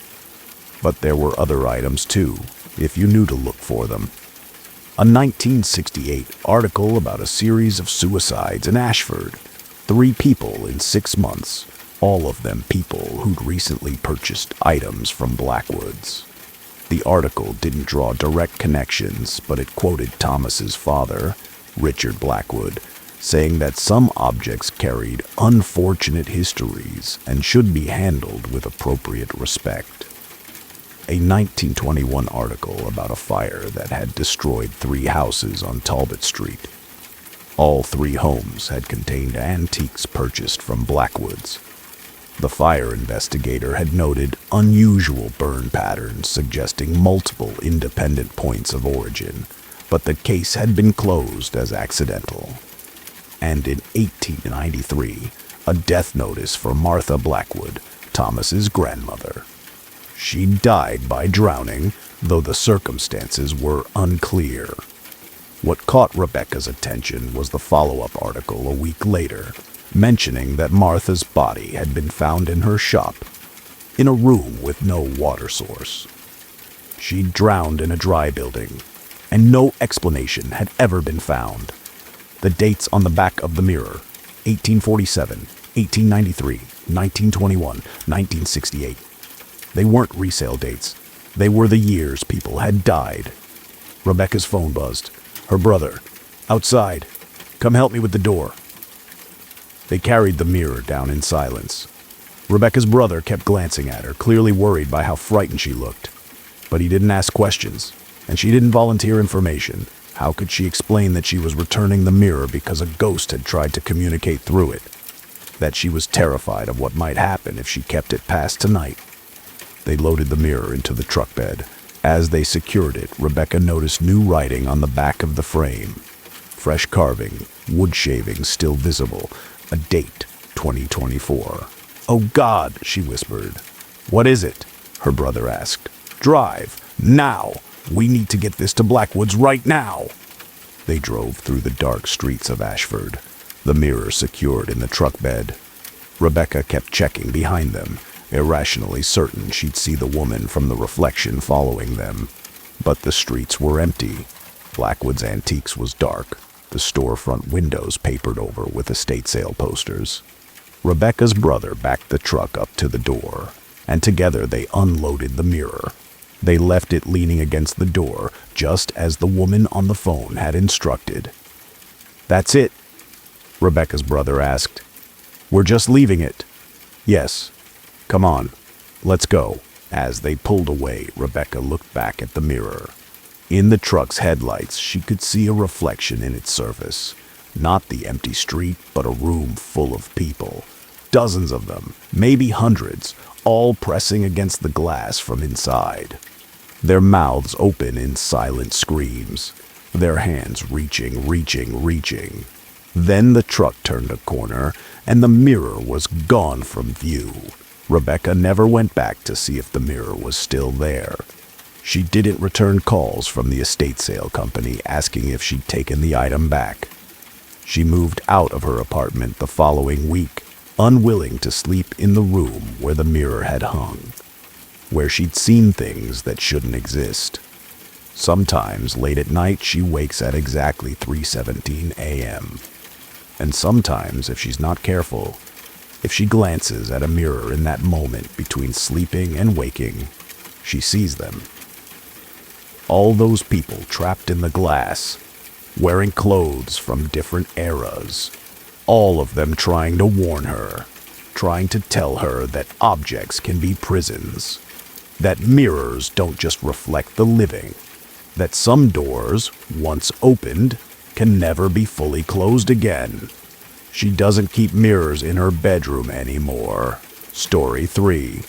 But there were other items too, if you knew to look for them. A 1968 article about a series of suicides in Ashford. 3 people in 6 months, all of them people who'd recently purchased items from Blackwood's. The article didn't draw direct connections, but it quoted Thomas's father, Richard Blackwood, saying that some objects carried unfortunate histories and should be handled with appropriate respect. A 1921 article about a fire that had destroyed 3 houses on Talbot Street. All 3 homes had contained antiques purchased from Blackwood's. The fire investigator had noted unusual burn patterns suggesting multiple independent points of origin, but the case had been closed as accidental. And in 1893, a death notice for Martha Blackwood, Thomas's grandmother. She died by drowning, though the circumstances were unclear. What caught Rebecca's attention was the follow-up article a week later, mentioning that Martha's body had been found in her shop, in a room with no water source. She drowned in a dry building, and no explanation had ever been found. The dates on the back of the mirror: 1847, 1893, 1921, 1968. They weren't resale dates. They were the years people had died. Rebecca's phone buzzed. Her brother. Outside. Come help me with the door. They carried the mirror down in silence. Rebecca's brother kept glancing at her, clearly worried by how frightened she looked. But he didn't ask questions, and she didn't volunteer information. How could she explain that she was returning the mirror because a ghost had tried to communicate through it? That she was terrified of what might happen if she kept it past tonight? They loaded the mirror into the truck bed. As they secured it, Rebecca noticed new writing on the back of the frame. Fresh carving, wood shavings still visible, a date, 2024. "Oh God," she whispered. "What is it?" her brother asked. "Drive, now! We need to get this to Blackwood's right now!" They drove through the dark streets of Ashford, the mirror secured in the truck bed. Rebecca kept checking behind them, irrationally certain she'd see the woman from the reflection following them. But the streets were empty. Blackwood's Antiques was dark, the storefront windows papered over with estate sale posters. Rebecca's brother backed the truck up to the door, and together they unloaded the mirror. They left it leaning against the door, just as the woman on the phone had instructed. "That's it?" Rebecca's brother asked. "We're just leaving it." "Yes. Come on, let's go." As they pulled away, Rebecca looked back at the mirror. In the truck's headlights, she could see a reflection in its surface. Not the empty street, but a room full of people. Dozens of them, maybe hundreds, all pressing against the glass from inside. Their mouths open in silent screams, their hands reaching. Then the truck turned a corner, and the mirror was gone from view. Rebecca never went back to see if the mirror was still there. She didn't return calls from the estate sale company asking if she'd taken the item back. She moved out of her apartment the following week, unwilling to sleep in the room where the mirror had hung, where she'd seen things that shouldn't exist. Sometimes late at night she wakes at exactly 3:17 a.m. And sometimes, if she's not careful, if she glances at a mirror in that moment between sleeping and waking, she sees them. All those people trapped in the glass, wearing clothes from different eras, all of them trying to warn her, trying to tell her that objects can be prisons, that mirrors don't just reflect the living, that some doors, once opened, can never be fully closed again. She doesn't keep mirrors in her bedroom anymore. Story 3.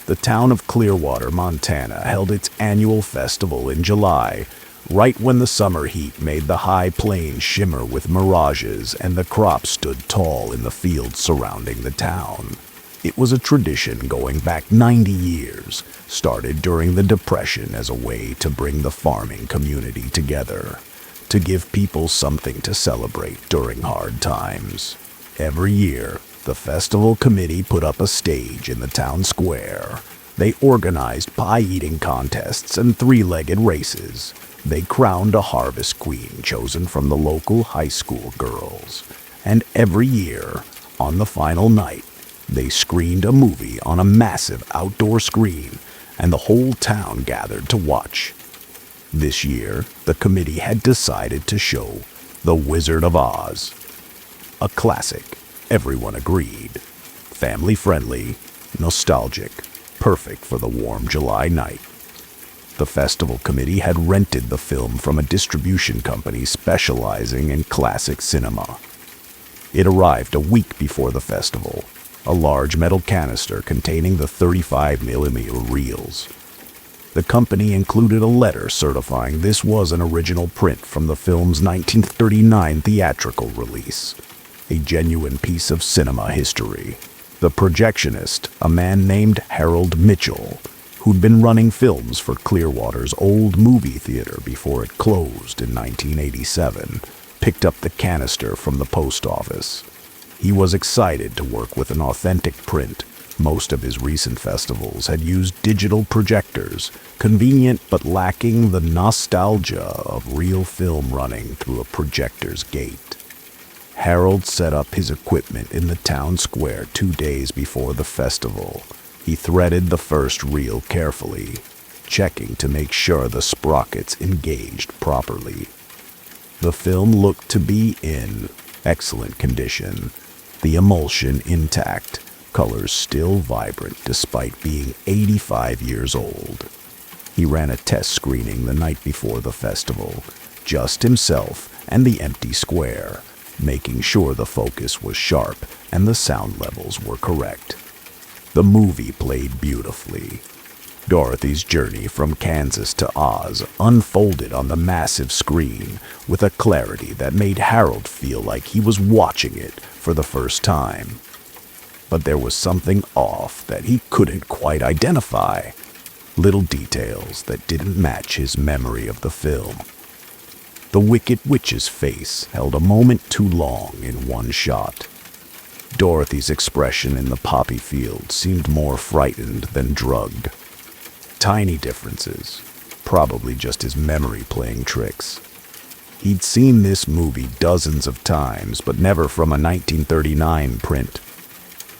The town of Clearwater, Montana held its annual festival in July, right when the summer heat made the high plains shimmer with mirages and the crops stood tall in the fields surrounding the town. It was a tradition going back 90 years, started during the Depression as a way to bring the farming community together, to give people something to celebrate during hard times. Every year, the festival committee put up a stage in the town square. They organized pie-eating contests and three-legged races. They crowned a harvest queen chosen from the local high school girls. And every year, on the final night, they screened a movie on a massive outdoor screen, and the whole town gathered to watch. This year, the committee had decided to show The Wizard of Oz. A classic, everyone agreed. Family-friendly, nostalgic, perfect for the warm July night. The festival committee had rented the film from a distribution company specializing in classic cinema. It arrived a week before the festival, a large metal canister containing the 35mm reels. The company included a letter certifying this was an original print from the film's 1939 theatrical release, a genuine piece of cinema history. The projectionist, a man named Harold Mitchell, who'd been running films for Clearwater's old movie theater before it closed in 1987, picked up the canister from the post office. He was excited to work with an authentic print. Most of his recent festivals had used digital projectors, convenient but lacking the nostalgia of real film running through a projector's gate. Harold set up his equipment in the town square 2 days before the festival. He threaded the first reel carefully, checking to make sure the sprockets engaged properly. The film looked to be in excellent condition, the emulsion intact, colors still vibrant despite being 85 years old. He ran a test screening the night before the festival, just himself and the empty square, making sure the focus was sharp and the sound levels were correct. The movie played beautifully. Dorothy's journey from Kansas to Oz unfolded on the massive screen with a clarity that made Harold feel like he was watching it for the first time. But there was something off that he couldn't quite identify. Little details that didn't match his memory of the film. The Wicked Witch's face held a moment too long in one shot. Dorothy's expression in the poppy field seemed more frightened than drugged. Tiny differences, probably just his memory playing tricks. He'd seen this movie dozens of times, but never from a 1939 print.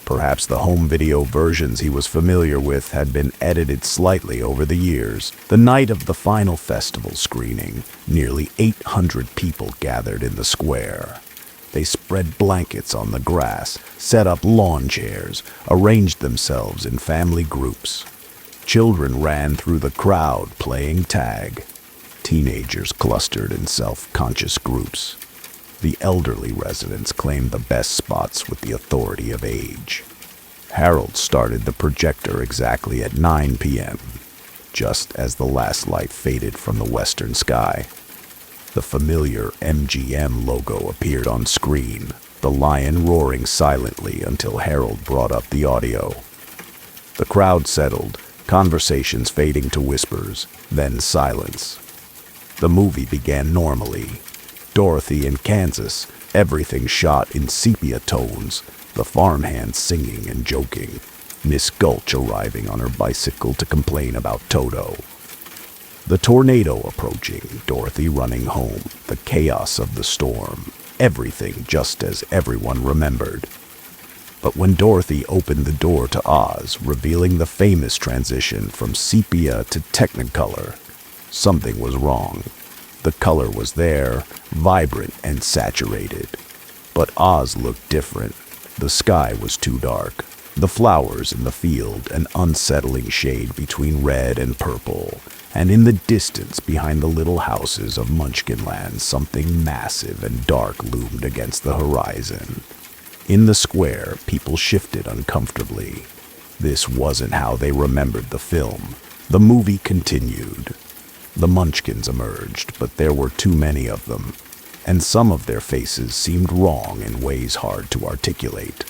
Perhaps the home video versions he was familiar with had been edited slightly over the years. The night of the final festival screening, nearly 800 people gathered in the square. They spread blankets on the grass, set up lawn chairs, arranged themselves in family groups. Children ran through the crowd playing tag. Teenagers clustered in self-conscious groups. The elderly residents claimed the best spots with the authority of age. Harold started the projector exactly at 9 p.m., just as the last light faded from the western sky. The familiar MGM logo appeared on screen, the lion roaring silently until Harold brought up the audio. The crowd settled, conversations fading to whispers, then silence. The movie began normally. Dorothy in Kansas, everything shot in sepia tones, the farmhands singing and joking, Miss Gulch arriving on her bicycle to complain about Toto. The tornado approaching, Dorothy running home, the chaos of the storm, everything just as everyone remembered. But when Dorothy opened the door to Oz, revealing the famous transition from sepia to technicolor, something was wrong. The color was there, vibrant and saturated. But Oz looked different. The sky was too dark. The flowers in the field, an unsettling shade between red and purple. And in the distance, behind the little houses of Munchkinland, something massive and dark loomed against the horizon. In the square, people shifted uncomfortably. This wasn't how they remembered the film. The movie continued. The Munchkins emerged, but there were too many of them, and some of their faces seemed wrong in ways hard to articulate.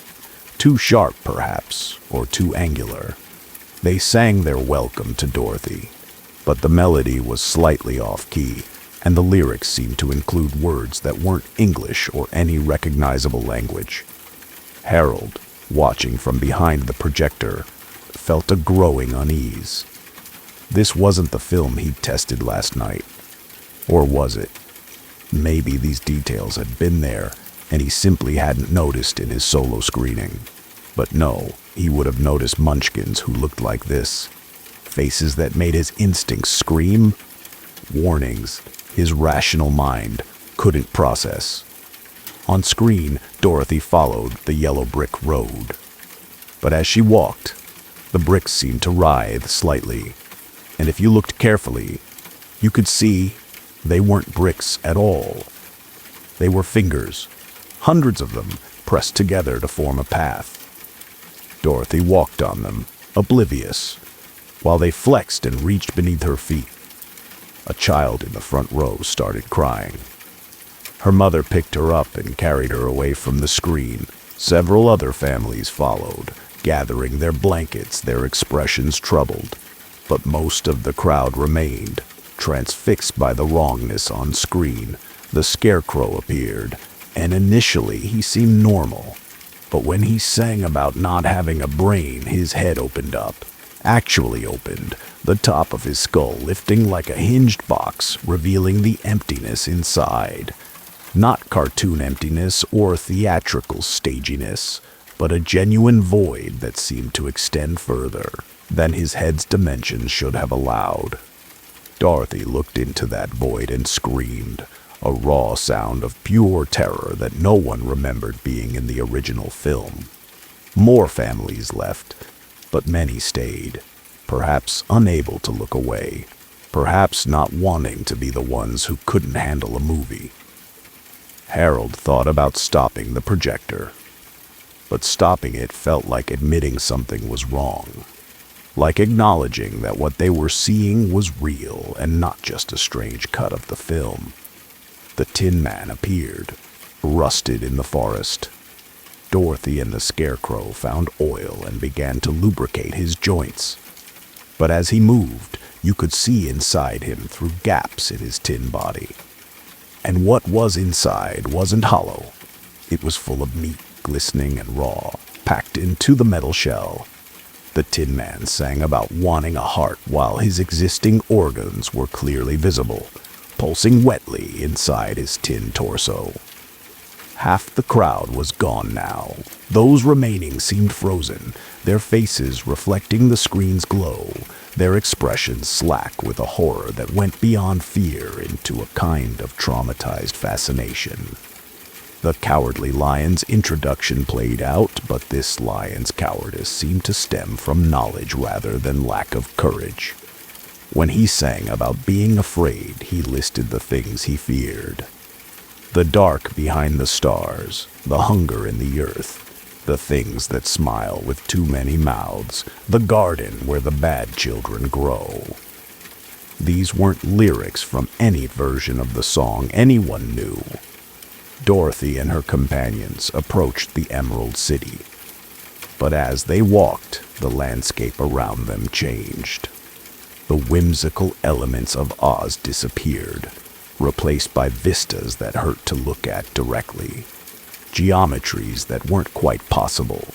Too sharp, perhaps, or too angular. They sang their welcome to Dorothy, but the melody was slightly off-key, and the lyrics seemed to include words that weren't English or any recognizable language. Harold, watching from behind the projector, felt a growing unease. This wasn't the film he'd tested last night. Or was it? Maybe these details had been there, and he simply hadn't noticed in his solo screening. But no, he would have noticed Munchkins who looked like this. Faces that made his instincts scream. Warnings his rational mind couldn't process. On screen, Dorothy followed the yellow brick road. But as she walked, the bricks seemed to writhe slightly. And if you looked carefully, you could see they weren't bricks at all. They were fingers, hundreds of them, pressed together to form a path. Dorothy walked on them, oblivious, while they flexed and reached beneath her feet. A child in the front row started crying. Her mother picked her up and carried her away from the screen. Several other families followed, gathering their blankets, their expressions troubled. But most of the crowd remained, transfixed by the wrongness on screen. The scarecrow appeared, and initially he seemed normal. But when he sang about not having a brain, his head opened up. Actually opened, the top of his skull lifting like a hinged box, revealing the emptiness inside. Not cartoon emptiness or theatrical staginess, but a genuine void that seemed to extend further than his head's dimensions should have allowed. Dorothy looked into that void and screamed, a raw sound of pure terror that no one remembered being in the original film. More families left, but many stayed, perhaps unable to look away, perhaps not wanting to be the ones who couldn't handle a movie. Harold thought about stopping the projector, but stopping it felt like admitting something was wrong. Like acknowledging that what they were seeing was real and not just a strange cut of the film. The Tin Man appeared, rusted in the forest. Dorothy and the Scarecrow found oil and began to lubricate his joints. But as he moved, you could see inside him through gaps in his tin body. And what was inside wasn't hollow. It was full of meat, glistening and raw, packed into the metal shell. The Tin Man sang about wanting a heart while his existing organs were clearly visible, pulsing wetly inside his tin torso. Half the crowd was gone now. Those remaining seemed frozen, their faces reflecting the screen's glow, their expressions slack with a horror that went beyond fear into a kind of traumatized fascination. The Cowardly Lion's introduction played out, but this lion's cowardice seemed to stem from knowledge rather than lack of courage. When he sang about being afraid, he listed the things he feared. The dark behind the stars, the hunger in the earth, the things that smile with too many mouths, the garden where the bad children grow. These weren't lyrics from any version of the song anyone knew. Dorothy and her companions approached the Emerald City. But as they walked, the landscape around them changed. The whimsical elements of Oz disappeared, replaced by vistas that hurt to look at directly. Geometries that weren't quite possible,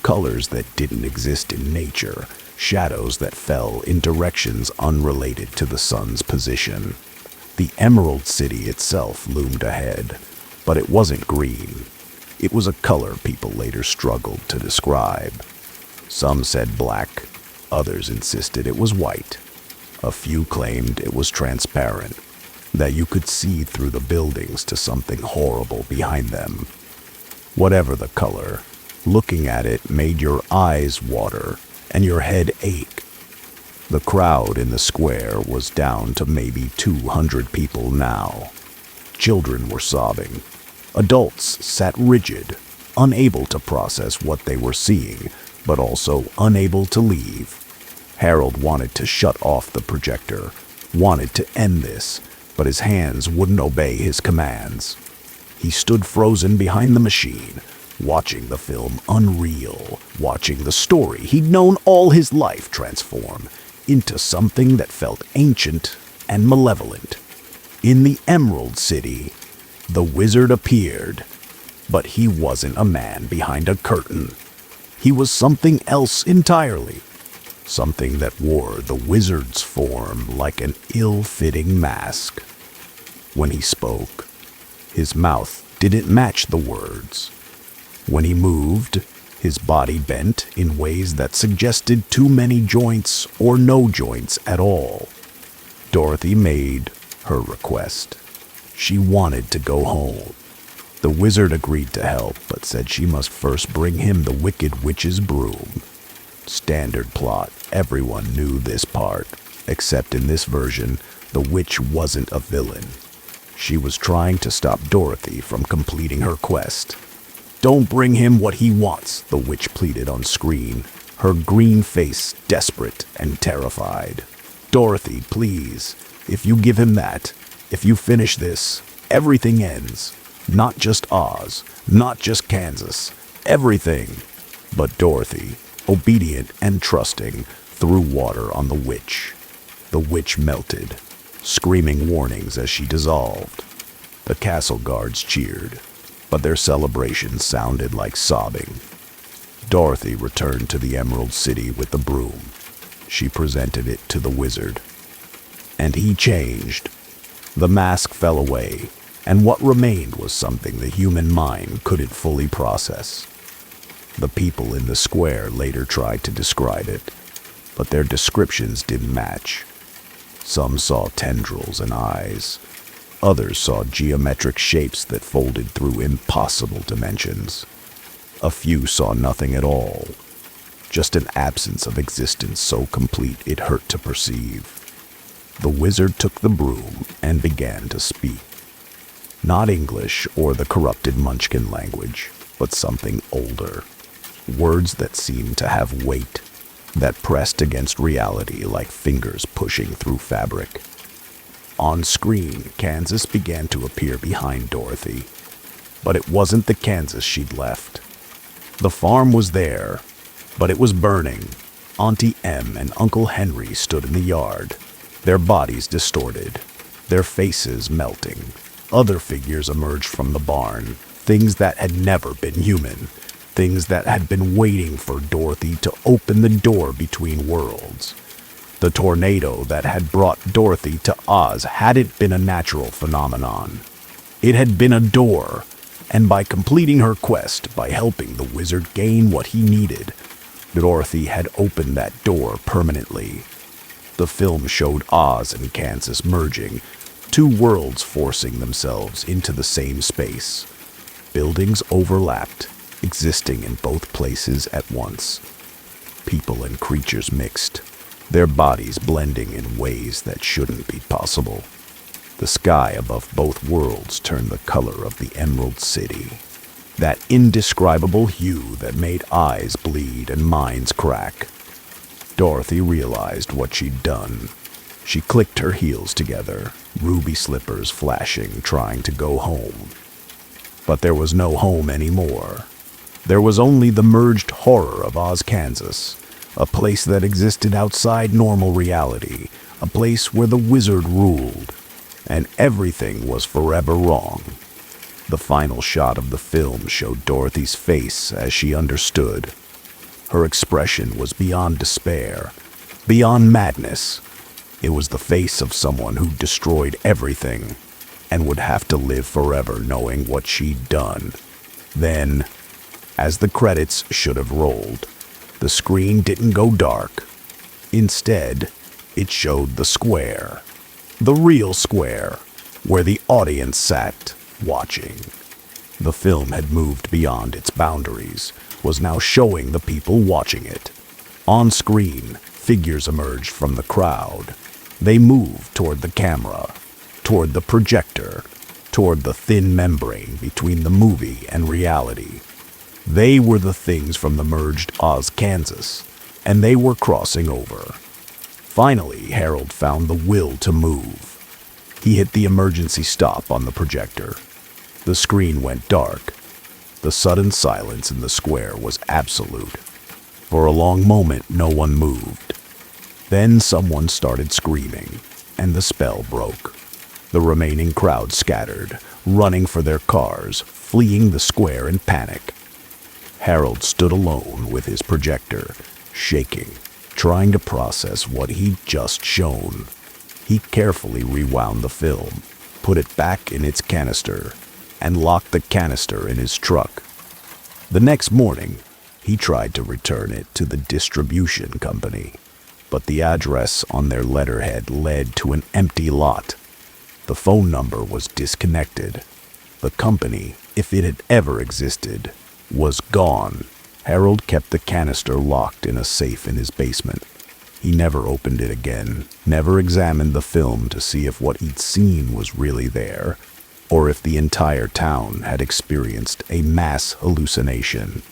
colors that didn't exist in nature, shadows that fell in directions unrelated to the sun's position. The Emerald City itself loomed ahead, but it wasn't green. It was a color people later struggled to describe. Some said black, others insisted it was white. A few claimed it was transparent, that you could see through the buildings to something horrible behind them. Whatever the color, looking at it made your eyes water and your head ache. The crowd in the square was down to maybe 200 people now. Children were sobbing. Adults sat rigid, unable to process what they were seeing, but also unable to leave. Harold wanted to shut off the projector, wanted to end this, but his hands wouldn't obey his commands. He stood frozen behind the machine, watching the film unreal, watching the story he'd known all his life transform into something that felt ancient and malevolent. In the Emerald City, the wizard appeared, but he wasn't a man behind a curtain. He was something else entirely. Something that wore the wizard's form like an ill-fitting mask. When he spoke, his mouth didn't match the words. When he moved, his body bent in ways that suggested too many joints or no joints at all. Dorothy made her request. She wanted to go home. The wizard agreed to help, but said she must first bring him the Wicked Witch's broom. Standard plot, everyone knew this part, except in this version, the witch wasn't a villain. She was trying to stop Dorothy from completing her quest. "Don't bring him what he wants," the witch pleaded on screen, her green face desperate and terrified. "Dorothy, please, if you give him that, if you finish this, everything ends. Not just Oz, not just Kansas, everything." But Dorothy, obedient and trusting, threw water on the witch. The witch melted, screaming warnings as she dissolved. The castle guards cheered, but their celebration sounded like sobbing. Dorothy returned to the Emerald City with the broom. She presented it to the wizard. And he changed. The mask fell away, and what remained was something the human mind couldn't fully process. The people in the square later tried to describe it, but their descriptions didn't match. Some saw tendrils and eyes. Others saw geometric shapes that folded through impossible dimensions. A few saw nothing at all, just an absence of existence so complete it hurt to perceive. The wizard took the broom and began to speak. Not English or the corrupted Munchkin language, but something older. Words that seemed to have weight, that pressed against reality like fingers pushing through fabric. On screen, Kansas began to appear behind Dorothy, but it wasn't the Kansas she'd left. The farm was there, but it was burning. Auntie Em and Uncle Henry stood in the yard, their bodies distorted, their faces melting. Other figures emerged from the barn, things that had never been human. Things that had been waiting for Dorothy to open the door between worlds. The tornado that had brought Dorothy to Oz hadn't been a natural phenomenon. It had been a door, and by completing her quest, by helping the wizard gain what he needed, Dorothy had opened that door permanently. The film showed Oz and Kansas merging, two worlds forcing themselves into the same space. Buildings overlapped, existing in both places at once. People and creatures mixed, their bodies blending in ways that shouldn't be possible. The sky above both worlds turned the color of the Emerald City, that indescribable hue that made eyes bleed and minds crack. Dorothy realized what she'd done. She clicked her heels together, ruby slippers flashing, trying to go home. But there was no home anymore. There was only the merged horror of Oz, Kansas, A place that existed outside normal reality. A place where the wizard ruled. And everything was forever wrong. The final shot of the film showed Dorothy's face as she understood. Her expression was beyond despair, beyond madness. It was the face of someone who destroyed everything and would have to live forever knowing what she'd done. Then, as the credits should have rolled, the screen didn't go dark. Instead, it showed the square. The real square, where the audience sat, watching. The film had moved beyond its boundaries, was now showing the people watching it. On screen, figures emerged from the crowd. They moved toward the camera, toward the projector, toward the thin membrane between the movie and reality. They were the things from the merged Oz, Kansas, and they were crossing over. Finally, Harold found the will to move. He hit the emergency stop on the projector. The screen went dark. The sudden silence in the square was absolute. For a long moment, no one moved. Then someone started screaming, and the spell broke. The remaining crowd scattered, running for their cars, fleeing the square in panic. Harold stood alone with his projector, shaking, trying to process what he'd just shown. He carefully rewound the film, put it back in its canister, and locked the canister in his truck. The next morning, he tried to return it to the distribution company, but the address on their letterhead led to an empty lot. The phone number was disconnected. The company, if it had ever existed, was gone. Harold kept the canister locked in a safe in his basement. He never opened it again, never examined the film to see if what he'd seen was really there, or if the entire town had experienced a mass hallucination.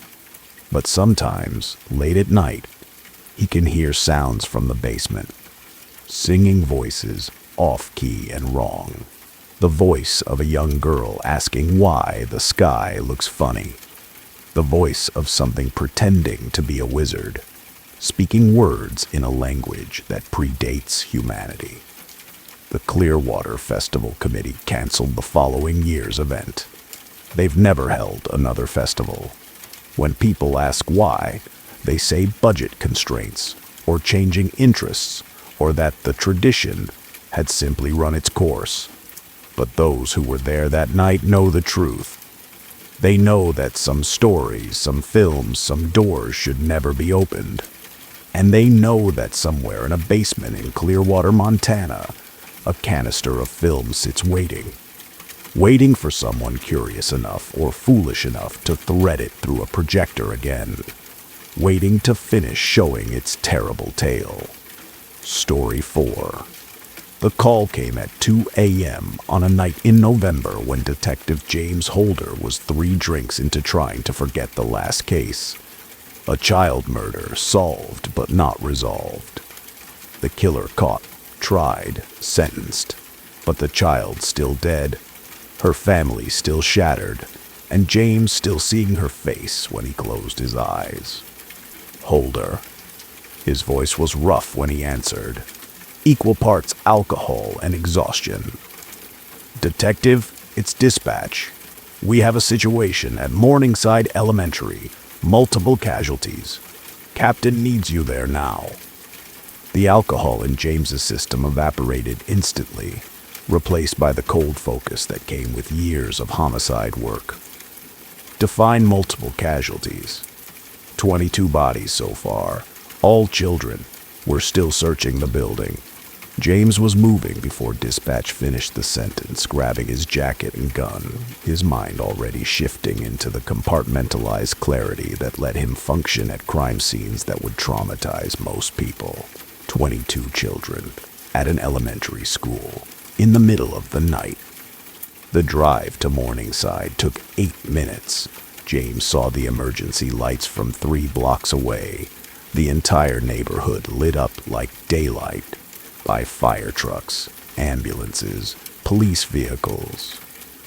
But sometimes, late at night, he can hear sounds from the basement. Singing voices, off-key and wrong. The voice of a young girl asking why the sky looks funny. The voice of something pretending to be a wizard, speaking words in a language that predates humanity. The Clearwater Festival Committee canceled the following year's event. They've never held another festival. When people ask why, they say budget constraints, or changing interests, or that the tradition had simply run its course. But those who were there that night know the truth. They know that some stories, some films, some doors should never be opened. And they know that somewhere in a basement in Clearwater, Montana, a canister of film sits waiting for someone curious enough or foolish enough to thread it through a projector again, waiting to finish showing its terrible tale. Story 4. The call came at 2 a.m. on a night in November when Detective James Holder was 3 drinks into trying to forget the last case. A child murder solved but not resolved. The killer caught, tried, sentenced, but the child still dead, her family still shattered, and James still seeing her face when he closed his eyes. Holder. His voice was rough when he answered, equal parts alcohol and exhaustion. Detective, it's dispatch. We have a situation at Morningside Elementary. Multiple casualties. Captain needs you there now. The alcohol in James's system evaporated instantly, replaced by the cold focus that came with years of homicide work. Define multiple casualties. 22 bodies so far, all children. We're still searching the building. James was moving before dispatch finished the sentence, grabbing his jacket and gun, his mind already shifting into the compartmentalized clarity that let him function at crime scenes that would traumatize most people. 22 children, at an elementary school, in the middle of the night. The drive to Morningside took 8 minutes. James saw the emergency lights from 3 blocks away, the entire neighborhood lit up like daylight, by fire trucks, ambulances, police vehicles.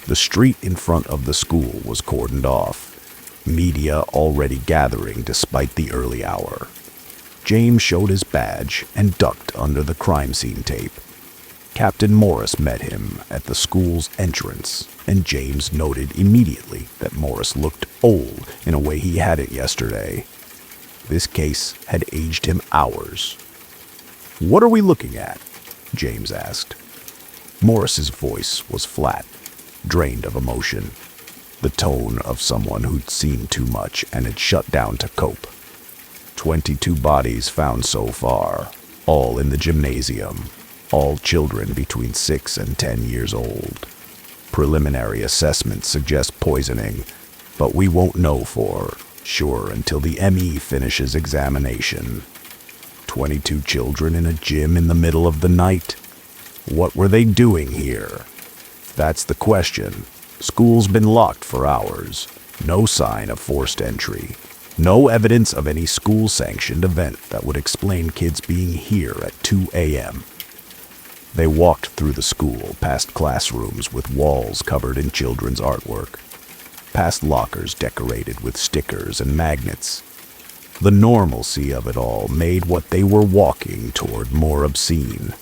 The street in front of the school was cordoned off, media already gathering despite the early hour. James showed his badge and ducked under the crime scene tape. Captain Morris met him at the school's entrance, and James noted immediately that Morris looked old in a way he hadn't yesterday. This case had aged him hours. "What are we looking at?" James asked. Morris's voice was flat, drained of emotion, the tone of someone who'd seen too much and had shut down to cope. 22 bodies found so far, all in the gymnasium, all children between 6 and 10 years old. Preliminary assessments suggest poisoning, but we won't know for sure until the ME finishes examination. 22 children in a gym in the middle of the night? What were they doing here? That's the question. School's been locked for hours. No sign of forced entry. No evidence of any school-sanctioned event that would explain kids being here at 2 a.m. They walked through the school, past classrooms with walls covered in children's artwork, past lockers decorated with stickers and magnets. The normalcy of it all made what they were walking toward more obscene.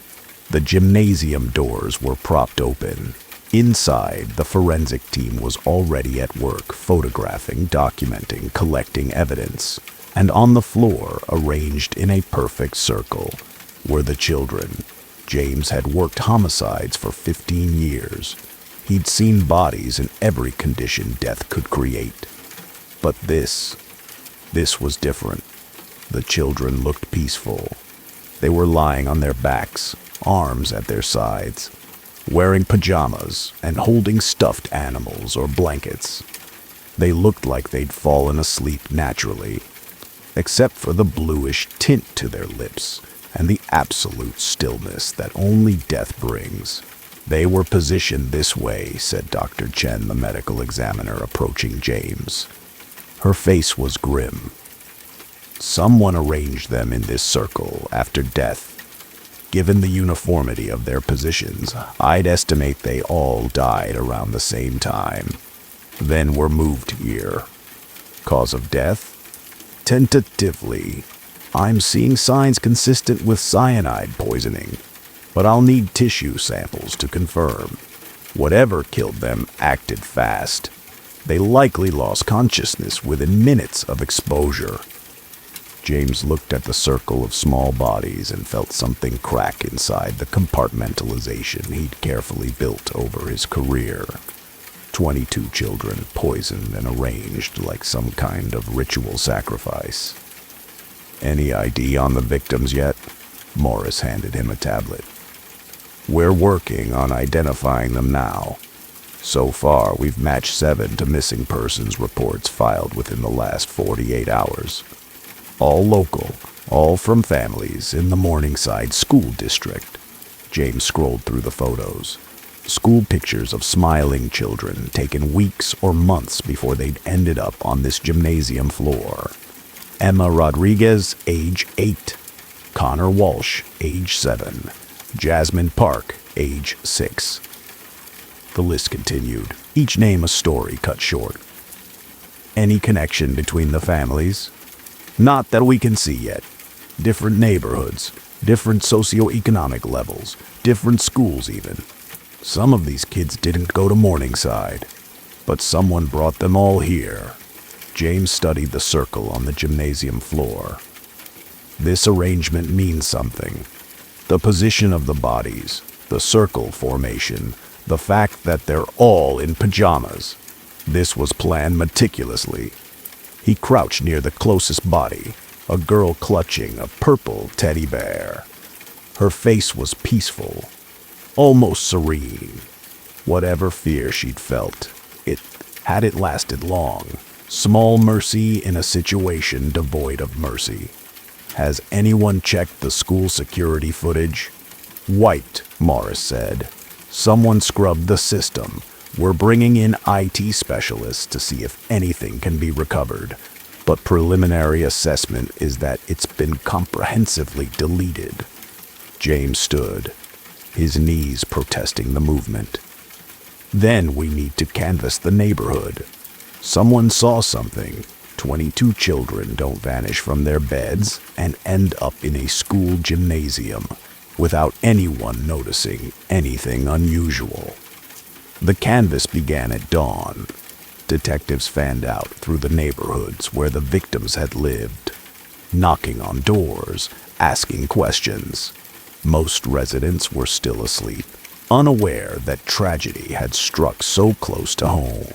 The gymnasium doors were propped open. Inside, the forensic team was already at work, photographing, documenting, collecting evidence. And on the floor, arranged in a perfect circle, were the children. James had worked homicides for 15 years. He'd seen bodies in every condition death could create. But this was different. The children looked peaceful. They were lying on their backs, arms at their sides, wearing pajamas and holding stuffed animals or blankets. They looked like they'd fallen asleep naturally, except for the bluish tint to their lips and the absolute stillness that only death brings. "They were positioned this way," said Dr. Chen, the medical examiner, approaching James. Her face was grim. "Someone arranged them in this circle after death. Given the uniformity of their positions, I'd estimate they all died around the same time. Then were moved here. Cause of death? Tentatively, I'm seeing signs consistent with cyanide poisoning, but I'll need tissue samples to confirm. Whatever killed them acted fast. They likely lost consciousness within minutes of exposure." James looked at the circle of small bodies and felt something crack inside the compartmentalization he'd carefully built over his career. 22 children poisoned and arranged like some kind of ritual sacrifice. "Any ID on the victims yet?" Morris handed him a tablet. "We're working on identifying them now. So far, we've matched 7 to missing persons reports filed within the last 48 hours. All local, all from families in the Morningside School District." James scrolled through the photos. School pictures of smiling children taken weeks or months before they'd ended up on this gymnasium floor. Emma Rodriguez, age 8. Connor Walsh, age 7. Jasmine Park, age 6. The list continued, each name a story cut short. "Any connection between the families?" "Not that we can see yet. Different neighborhoods, different socioeconomic levels, different schools even. Some of these kids didn't go to Morningside, but someone brought them all here." James studied the circle on the gymnasium floor. "This arrangement means something. The position of the bodies, the circle formation, the fact that they're all in pajamas. This was planned meticulously." He crouched near the closest body, a girl clutching a purple teddy bear. Her face was peaceful, almost serene. Whatever fear she'd felt, had it lasted long. Small mercy in a situation devoid of mercy. "Has anyone checked the school security footage?" "Wiped," Morris said. "Someone scrubbed the system. We're bringing in IT specialists to see if anything can be recovered, but preliminary assessment is that it's been comprehensively deleted." James stood, his knees protesting the movement. "Then we need to canvass the neighborhood. Someone saw something, 22 children don't vanish from their beds and end up in a school gymnasium without anyone noticing anything unusual. The canvass began at dawn. Detectives fanned out through the neighborhoods where the victims had lived, knocking on doors, asking questions. Most residents were still asleep, unaware that tragedy had struck so close to home.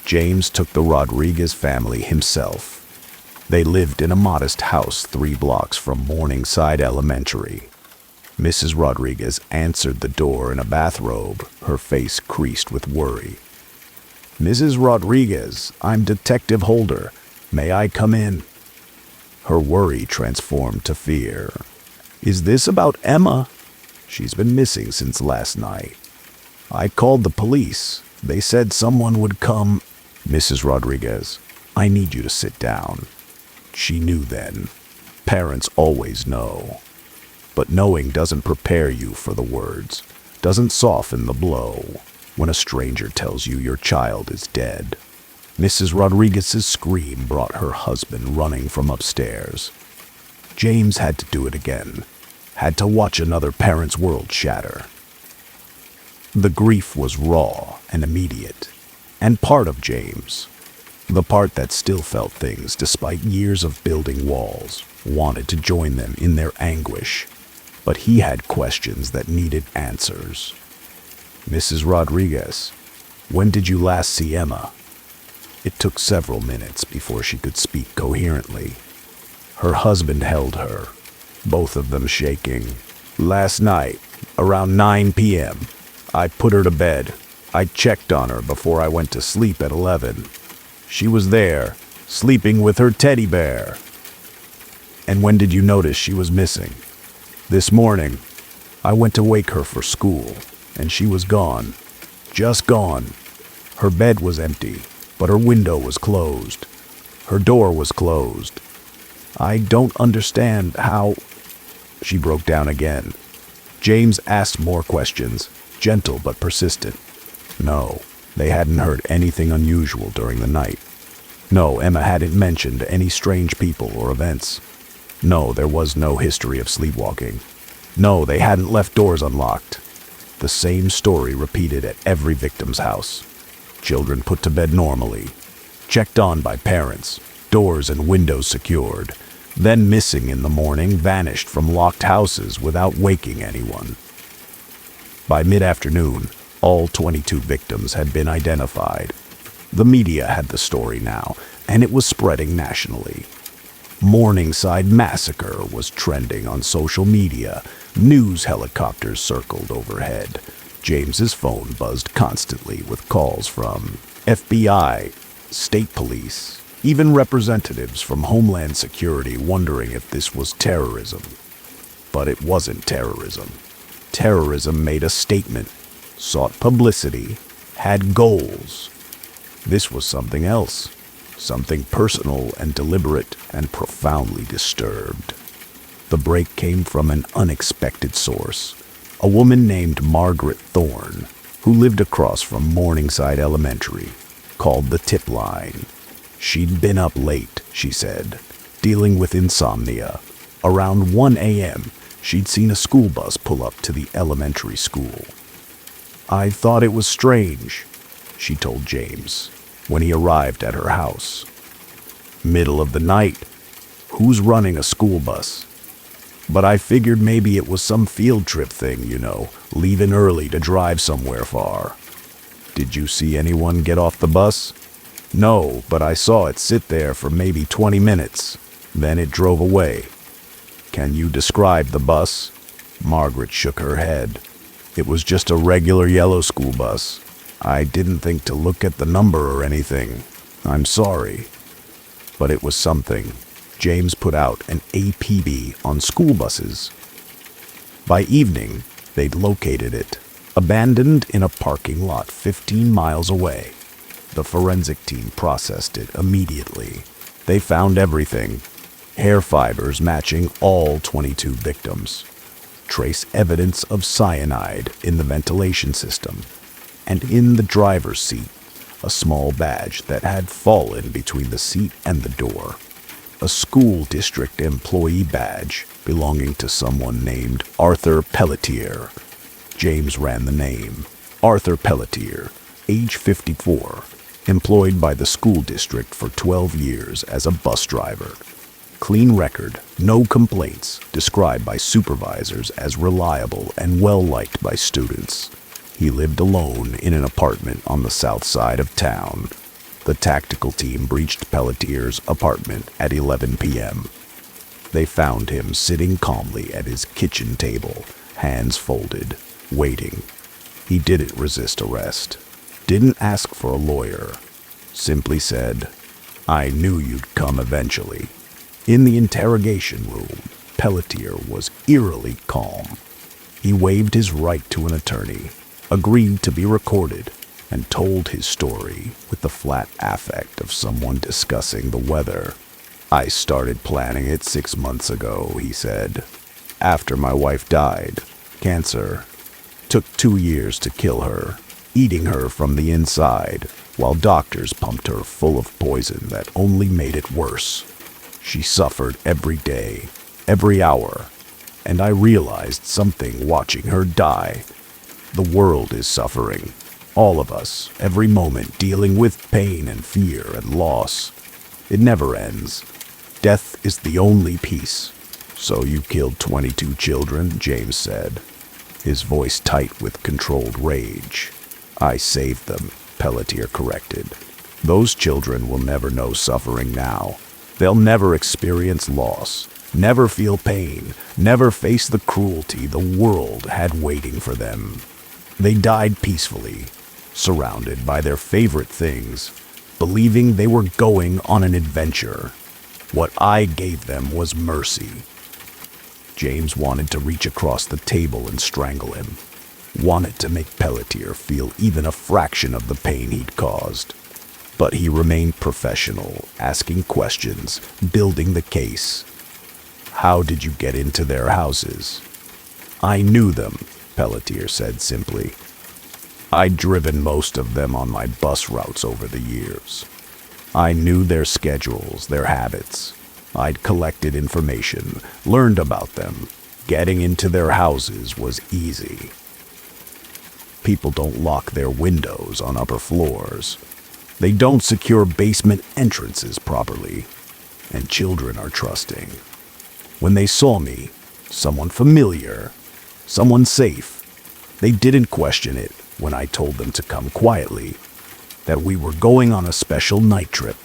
James took the Rodriguez family himself. They lived in a modest house 3 blocks from Morningside Elementary. Mrs. Rodriguez answered the door in a bathrobe, her face creased with worry. "Mrs. Rodriguez, I'm Detective Holder. May I come in?" Her worry transformed to fear. "Is this about Emma? She's been missing since last night. I called the police. They said someone would come." "Mrs. Rodriguez, I need you to sit down." She knew then. Parents always know. But knowing doesn't prepare you for the words, doesn't soften the blow when a stranger tells you your child is dead. Mrs. Rodriguez's scream brought her husband running from upstairs. James had to do it again, had to watch another parent's world shatter. The grief was raw and immediate, and part of James, the part that still felt things despite years of building walls, wanted to join them in their anguish. But he had questions that needed answers. "Mrs. Rodriguez, when did you last see Emma?" It took several minutes before she could speak coherently. Her husband held her, both of them shaking. "Last night, around 9 p.m., I put her to bed. I checked on her before I went to sleep at 11. She was there, sleeping with her teddy bear." "And when did you notice she was missing?" "This morning. I went to wake her for school, and she was gone. Just gone. Her bed was empty, but her window was closed. Her door was closed. I don't understand how—" She broke down again. James asked more questions, gentle but persistent. No, they hadn't heard anything unusual during the night. No, Emma hadn't mentioned any strange people or events. No, there was no history of sleepwalking. No, they hadn't left doors unlocked. The same story repeated at every victim's house. Children put to bed normally, checked on by parents, doors and windows secured, then missing in the morning, vanished from locked houses without waking anyone. By mid-afternoon, all 22 victims had been identified. The media had the story now, and it was spreading nationally. Morningside Massacre was trending on social media. News helicopters circled overhead. James's phone buzzed constantly with calls from FBI, state police, even representatives from Homeland Security wondering if this was terrorism. But it wasn't terrorism. Terrorism made a statement, sought publicity, had goals. This was something else. Something personal and deliberate and profoundly disturbed. The break came from an unexpected source, a woman named Margaret Thorne, who lived across from Morningside Elementary, called the tip line. She'd been up late, she said, dealing with insomnia. Around 1 a.m., she'd seen a school bus pull up to the elementary school. "I thought it was strange," she told James, when he arrived at her house. "Middle of the night. Who's running a school bus? But I figured maybe it was some field trip thing, leaving early to drive somewhere far." "Did you see anyone get off the bus?" "No, but I saw it sit there for maybe 20 minutes. Then it drove away." "Can you describe the bus?" Margaret shook her head. "It was just a regular yellow school bus. I didn't think to look at the number or anything. I'm sorry." But it was something. James put out an APB on school buses. By evening, they'd located it, abandoned in a parking lot 15 miles away. The forensic team processed it immediately. They found everything. Hair fibers matching all 22 victims. Trace evidence of cyanide in the ventilation system. And in the driver's seat, a small badge that had fallen between the seat and the door. A school district employee badge belonging to someone named Arthur Pelletier. James ran the name. Arthur Pelletier, age 54, employed by the school district for 12 years as a bus driver. Clean record, no complaints, described by supervisors as reliable and well-liked by students. He lived alone in an apartment on the south side of town. The tactical team breached Pelletier's apartment at 11 p.m. They found him sitting calmly at his kitchen table, hands folded, waiting. He didn't resist arrest, didn't ask for a lawyer, simply said, "I knew you'd come eventually." In the interrogation room, Pelletier was eerily calm. He waived his right to an attorney, agreed to be recorded, and told his story with the flat affect of someone discussing the weather. "I started planning it 6 months ago," he said. "After my wife died. Cancer. Took 2 years to kill her, eating her from the inside, while doctors pumped her full of poison that only made it worse. She suffered every day, every hour, and I realized something watching her die. The world is suffering. All of us, every moment, dealing with pain and fear and loss. It never ends. Death is the only peace." "So you killed 22 children," James said, his voice tight with controlled rage. "I saved them," Pelletier corrected. "Those children will never know suffering now. They'll never experience loss, never feel pain, never face the cruelty the world had waiting for them. They died peacefully, surrounded by their favorite things, believing they were going on an adventure. What I gave them was mercy." James wanted to reach across the table and strangle him, wanted to make Pelletier feel even a fraction of the pain he'd caused. But he remained professional, asking questions, building the case. "How did you get into their houses?" "I knew them," Pelletier said simply. "I'd driven most of them on my bus routes over the years. I knew their schedules, their habits. I'd collected information, learned about them. Getting into their houses was easy. People don't lock their windows on upper floors. They don't secure basement entrances properly. And children are trusting. When they saw me, someone familiar, someone safe, they didn't question it when I told them to come quietly, that we were going on a special night trip."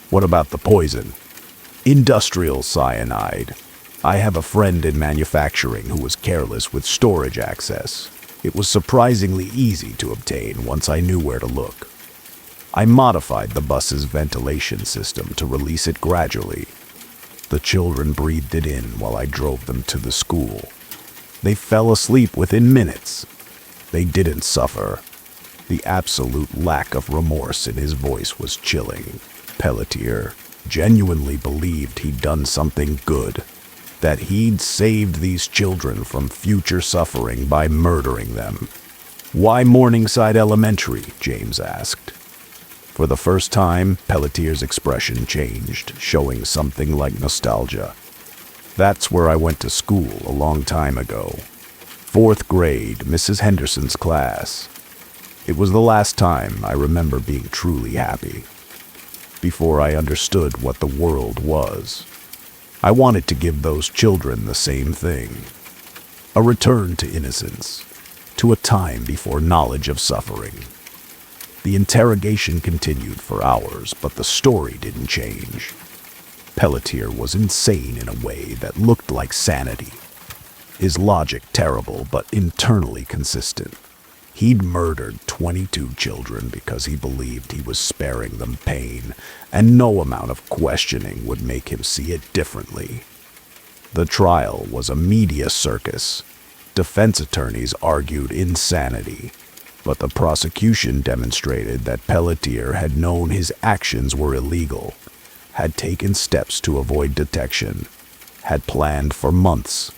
"What about the poison?" "Industrial cyanide. I have a friend in manufacturing who was careless with storage access. It was surprisingly easy to obtain once I knew where to look. I modified the bus's ventilation system to release it gradually. The children breathed it in while I drove them to the school. They fell asleep within minutes. They didn't suffer." The absolute lack of remorse in his voice was chilling. Pelletier genuinely believed he'd done something good, that he'd saved these children from future suffering by murdering them. "Why Morningside Elementary?" James asked. For the first time, Pelletier's expression changed, showing something like nostalgia. "That's where I went to school a long time ago. 4th grade, Mrs. Henderson's class. It was the last time I remember being truly happy. Before I understood what the world was. I wanted to give those children the same thing. A return to innocence, to a time before knowledge of suffering." The interrogation continued for hours, but the story didn't change. Pelletier was insane in a way that looked like sanity. His logic terrible, but internally consistent. He'd murdered 22 children because he believed he was sparing them pain, and no amount of questioning would make him see it differently. The trial was a media circus. Defense attorneys argued insanity, but the prosecution demonstrated that Pelletier had known his actions were illegal, had taken steps to avoid detection, had planned for months.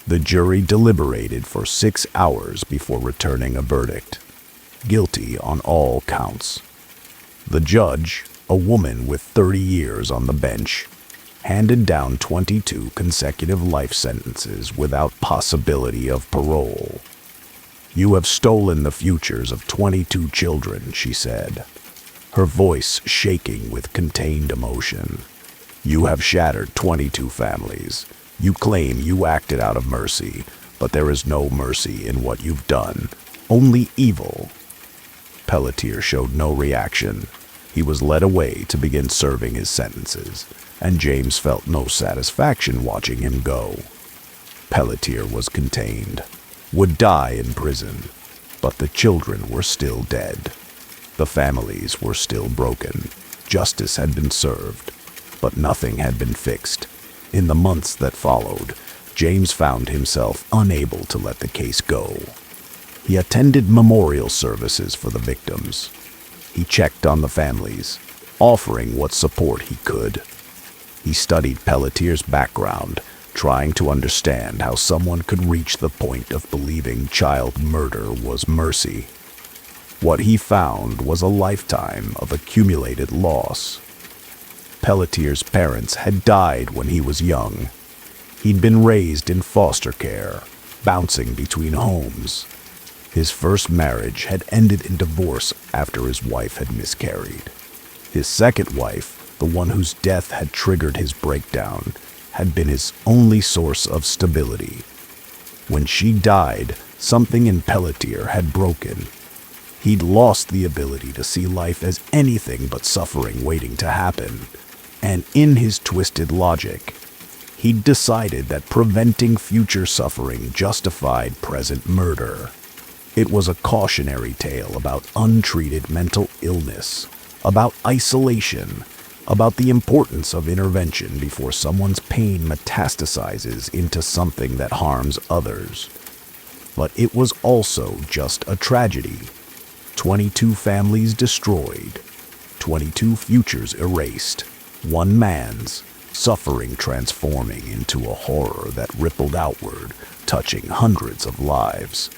The jury deliberated for 6 hours before returning a verdict. guilty on all counts. The judge, a woman with 30 years on the bench, handed down 22 consecutive life sentences without possibility of parole. "You have stolen the futures of 22 children," she said, her voice shaking with contained emotion. "You have shattered 22 families. You claim you acted out of mercy, but there is no mercy in what you've done, only evil." Pelletier showed no reaction. He was led away to begin serving his sentences, and James felt no satisfaction watching him go. Pelletier was contained, would die in prison, but the children were still dead. The families were still broken. Justice had been served, but nothing had been fixed. In the months that followed, James found himself unable to let the case go. He attended memorial services for the victims. He checked on the families, offering what support he could. He studied Pelletier's background, trying to understand how someone could reach the point of believing child murder was mercy. What he found was a lifetime of accumulated loss. Pelletier's parents had died when he was young. He'd been raised in foster care, bouncing between homes. His first marriage had ended in divorce after his wife had miscarried. His second wife, the one whose death had triggered his breakdown, had been his only source of stability. When she died, something in Pelletier had broken. He'd lost the ability to see life as anything but suffering waiting to happen. And in his twisted logic, he'd decided that preventing future suffering justified present murder. It was a cautionary tale about untreated mental illness, about isolation, about the importance of intervention before someone's pain metastasizes into something that harms others. But it was also just a tragedy. 22 families destroyed, 22 futures erased, one man's suffering transforming into a horror that rippled outward, touching hundreds of lives.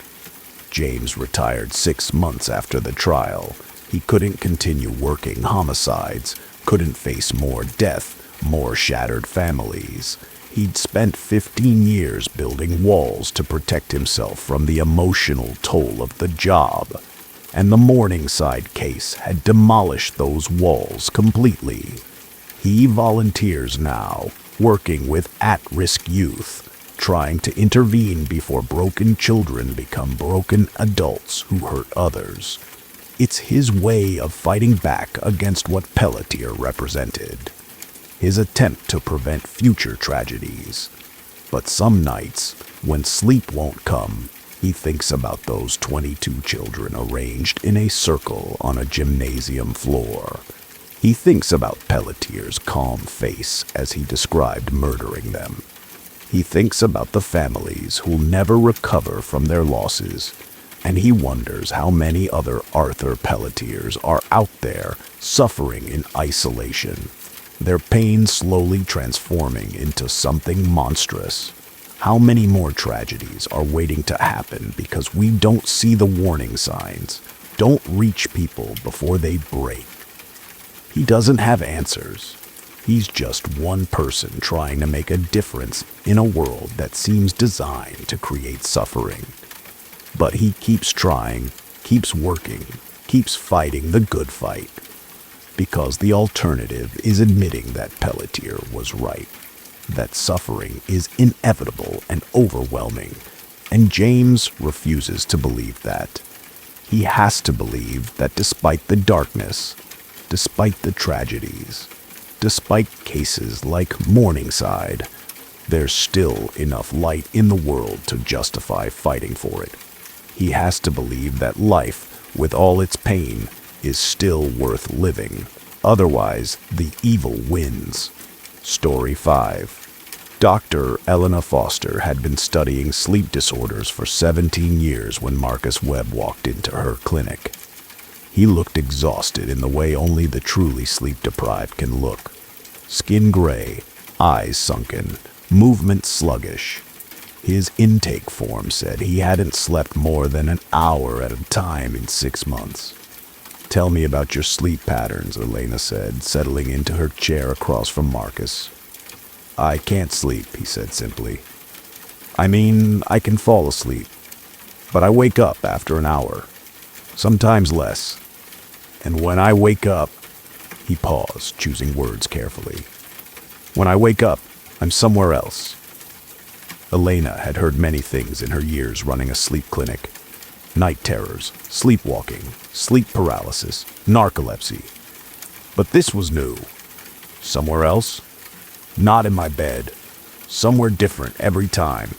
James retired 6 months after the trial. He couldn't continue working homicides, couldn't face more death, more shattered families. He'd spent 15 years building walls to protect himself from the emotional toll of the job, and the Morningside case had demolished those walls completely. He volunteers now, working with at-risk youth, trying to intervene before broken children become broken adults who hurt others. It's his way of fighting back against what Pelletier represented, his attempt to prevent future tragedies. But some nights, when sleep won't come, he thinks about those 22 children arranged in a circle on a gymnasium floor. He thinks about Pelletier's calm face as he described murdering them. He thinks about the families who'll never recover from their losses, and he wonders how many other Arthur Pelletiers are out there suffering in isolation, their pain slowly transforming into something monstrous. How many more tragedies are waiting to happen because we don't see the warning signs, don't reach people before they break? He doesn't have answers. He's just one person trying to make a difference in a world that seems designed to create suffering. But he keeps trying, keeps working, keeps fighting the good fight. Because the alternative is admitting that Pelletier was right, that suffering is inevitable and overwhelming, and James refuses to believe that. He has to believe that despite the darkness, despite the tragedies, despite cases like Morningside, there's still enough light in the world to justify fighting for it. He has to believe that life, with all its pain, is still worth living. Otherwise, the evil wins. Story 5. Dr. Elena Foster had been studying sleep disorders for 17 years when Marcus Webb walked into her clinic. He looked exhausted in the way only the truly sleep-deprived can look. Skin gray, eyes sunken, movement sluggish. His intake form said he hadn't slept more than an hour at a time in 6 months. "Tell me about your sleep patterns," Elena said, settling into her chair across from Marcus. "I can't sleep," he said simply. "I mean, I can fall asleep, but I wake up after an hour, sometimes less. And when I wake up," he paused, choosing words carefully. "When I wake up, I'm somewhere else." Elena had heard many things in her years running a sleep clinic. Night terrors, sleepwalking, sleep paralysis, narcolepsy. But this was new. Somewhere else? Not in my bed. Somewhere different every time.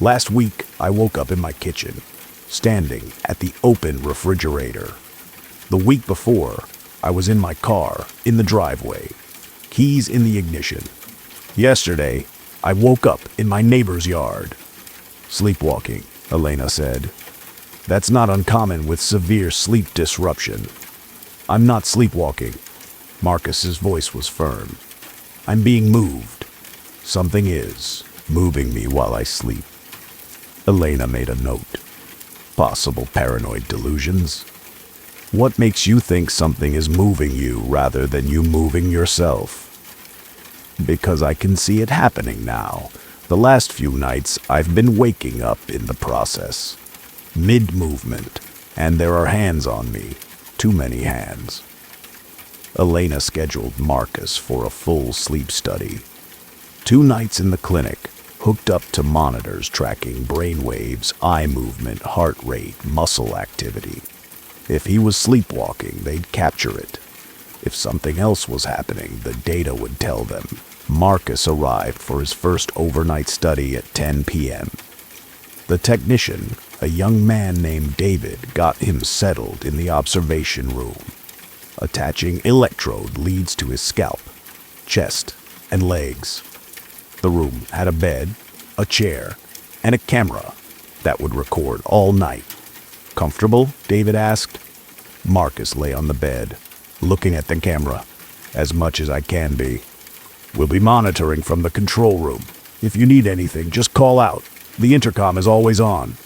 Last week, I woke up in my kitchen, standing at the open refrigerator. The week before, I was in my car, in the driveway, keys in the ignition. Yesterday, I woke up in my neighbor's yard. "Sleepwalking," Elena said. "That's not uncommon with severe sleep disruption." "I'm not sleepwalking." Marcus's voice was firm. "I'm being moved. Something is moving me while I sleep." Elena made a note. "Possible paranoid delusions? What makes you think something is moving you rather than you moving yourself?" "Because I can see it happening now. The last few nights I've been waking up in the process. Mid-movement, and there are hands on me. Too many hands." Elena scheduled Marcus for a full sleep study. 2 nights in the clinic, hooked up to monitors tracking brain waves, eye movement, heart rate, muscle activity. If he was sleepwalking, they'd capture it. If something else was happening, the data would tell them. Marcus arrived for his first overnight study at 10 p.m. The technician, a young man named David, got him settled in the observation room. Attaching electrode leads to his scalp, chest, and legs. The room had a bed, a chair, and a camera that would record all night. "Comfortable?" David asked. Marcus lay on the bed, looking at the camera. "As much as I can be. We'll be monitoring from the control room. If you need anything, just call out. The intercom is always on."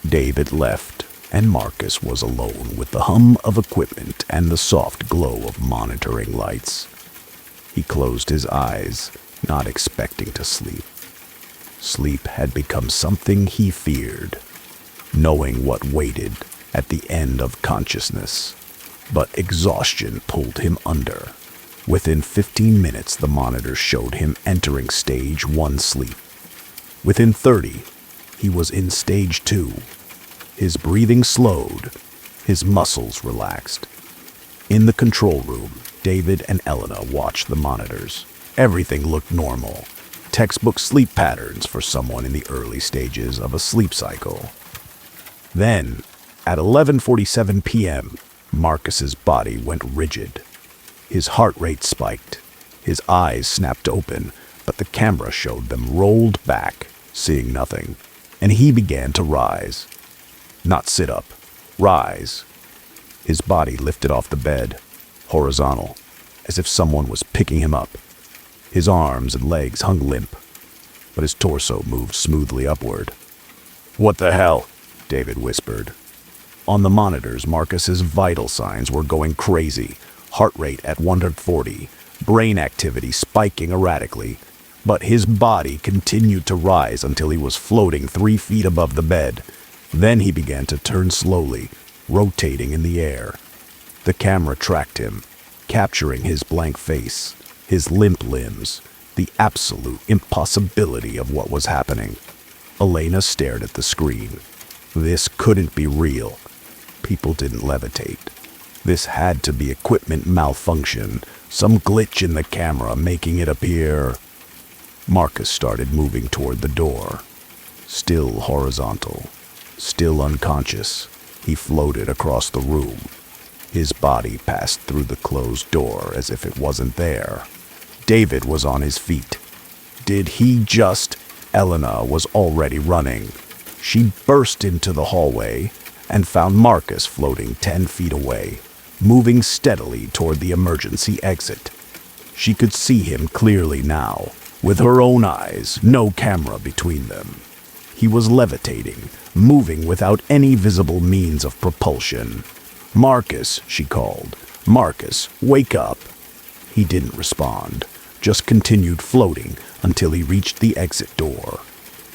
David left, and Marcus was alone with the hum of equipment and the soft glow of monitoring lights. He closed his eyes, not expecting to sleep. Sleep had become something he feared, knowing what waited at the end of consciousness. But exhaustion pulled him under. Within 15 minutes, the monitor showed him entering stage 1 sleep. Within 30, he was in stage 2. His breathing slowed, his muscles relaxed. In the control room, David and Elena watched the monitors. Everything looked normal. Textbook sleep patterns for someone in the early stages of a sleep cycle. Then, at 11:47 p.m., Marcus's body went rigid. His heart rate spiked. His eyes snapped open, but the camera showed them rolled back, seeing nothing. And he began to rise. Not sit up, rise. His body lifted off the bed, horizontal, as if someone was picking him up. His arms and legs hung limp, but his torso moved smoothly upward. "What the hell?" David whispered. On the monitors, Marcus's vital signs were going crazy. Heart rate at 140, brain activity spiking erratically, but his body continued to rise until he was floating 3 feet above the bed. Then he began to turn slowly, rotating in the air. The camera tracked him, capturing his blank face, his limp limbs, the absolute impossibility of what was happening. Elena stared at the screen. This couldn't be real. People didn't levitate. This had to be equipment malfunction, some glitch in the camera making it appear. Marcus started moving toward the door. Still horizontal, still unconscious, he floated across the room. His body passed through the closed door as if it wasn't there. David was on his feet. Did he just... Elena was already running. She burst into the hallway and found Marcus floating 10 feet away, moving steadily toward the emergency exit. She could see him clearly now, with her own eyes, no camera between them. He was levitating, moving without any visible means of propulsion. "Marcus," she called. "Marcus, wake up." He didn't respond, just continued floating until he reached the exit door.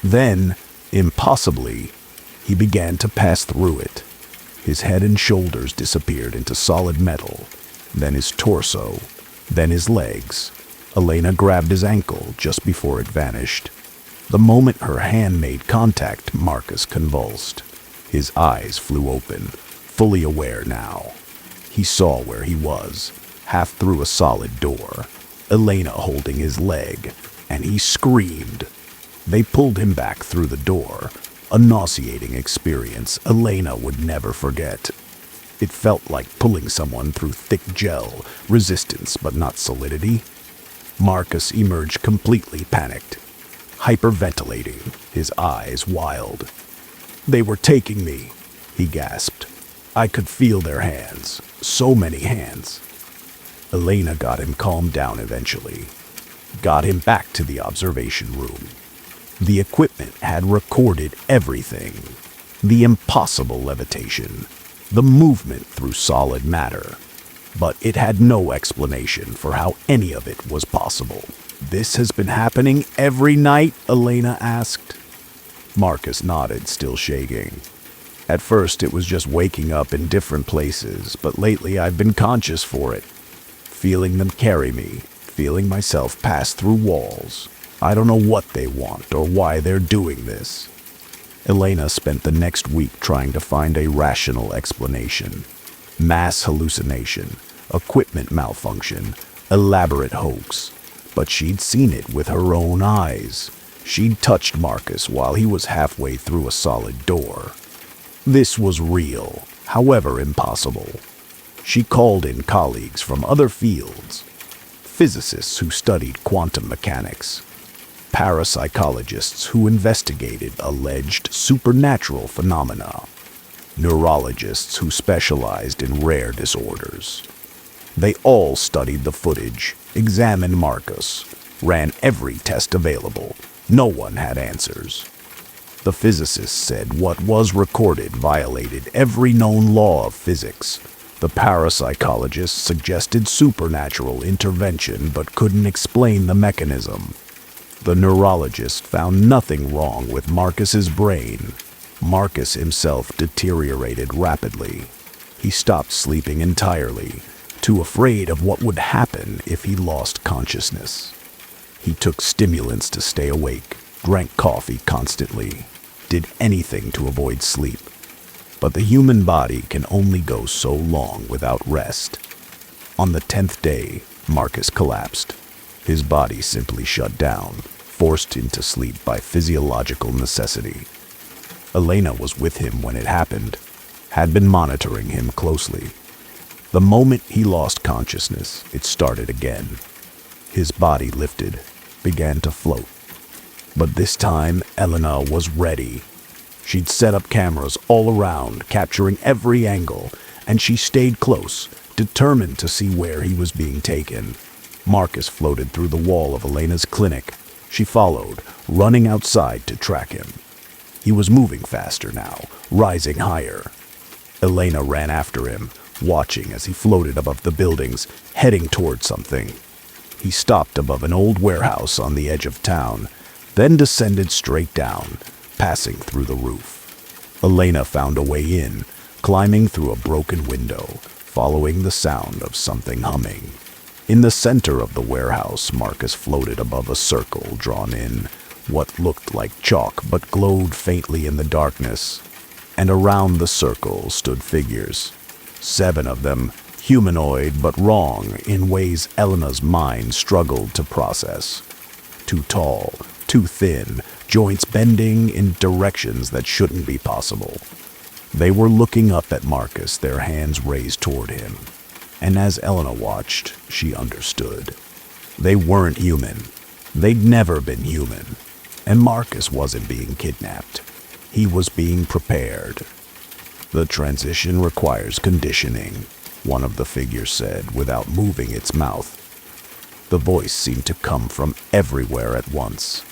Then, impossibly, he began to pass through it. His head and shoulders disappeared into solid metal, then his torso, then his legs. Elena grabbed his ankle just before it vanished. The moment her hand made contact, Marcus convulsed. His eyes flew open, fully aware now. He saw where he was, half through a solid door, Elena holding his leg, and he screamed. They pulled him back through the door, a nauseating experience Elena would never forget. It felt like pulling someone through thick gel, resistance but not solidity. Marcus emerged completely panicked, hyperventilating, his eyes wild. "They were taking me," he gasped. "I could feel their hands, so many hands." Elena got him calmed down eventually, got him back to the observation room. The equipment had recorded everything. The impossible levitation, the movement through solid matter. But it had no explanation for how any of it was possible. "This has been happening every night?" Elena asked. Marcus nodded, still shaking. "At first it was just waking up in different places, but lately I've been conscious for it. Feeling them carry me, feeling myself pass through walls. I don't know what they want or why they're doing this." Elena spent the next week trying to find a rational explanation. Mass hallucination, equipment malfunction, elaborate hoax. But she'd seen it with her own eyes. She'd touched Marcus while he was halfway through a solid door. This was real, however impossible. She called in colleagues from other fields, physicists who studied quantum mechanics, parapsychologists who investigated alleged supernatural phenomena, neurologists who specialized in rare disorders. They all studied the footage, examined Marcus, ran every test available. No one had answers. The physicists said what was recorded violated every known law of physics. The parapsychologists suggested supernatural intervention but couldn't explain the mechanism. The neurologist found nothing wrong with Marcus's brain. Marcus himself deteriorated rapidly. He stopped sleeping entirely, too afraid of what would happen if he lost consciousness. He took stimulants to stay awake, drank coffee constantly, did anything to avoid sleep. But the human body can only go so long without rest. On the 10th day, Marcus collapsed. His body simply shut down, forced into sleep by physiological necessity. Elena was with him when it happened, had been monitoring him closely. The moment he lost consciousness, it started again. His body lifted, began to float. But this time, Elena was ready. She'd set up cameras all around, capturing every angle, and she stayed close, determined to see where he was being taken. Marcus floated through the wall of Elena's clinic. She followed, running outside to track him. He was moving faster now, rising higher. Elena ran after him, watching as he floated above the buildings, heading toward something. He stopped above an old warehouse on the edge of town, then descended straight down, passing through the roof. Elena found a way in, climbing through a broken window, following the sound of something humming. In the center of the warehouse, Marcus floated above a circle drawn in what looked like chalk but glowed faintly in the darkness. And around the circle stood figures. 7 of them, humanoid but wrong in ways Elena's mind struggled to process. Too tall, too thin, joints bending in directions that shouldn't be possible. They were looking up at Marcus, their hands raised toward him. And as Elena watched, she understood. They weren't human. They'd never been human. And Marcus wasn't being kidnapped. He was being prepared. "The transition requires conditioning," one of the figures said without moving its mouth. The voice seemed to come from everywhere at once.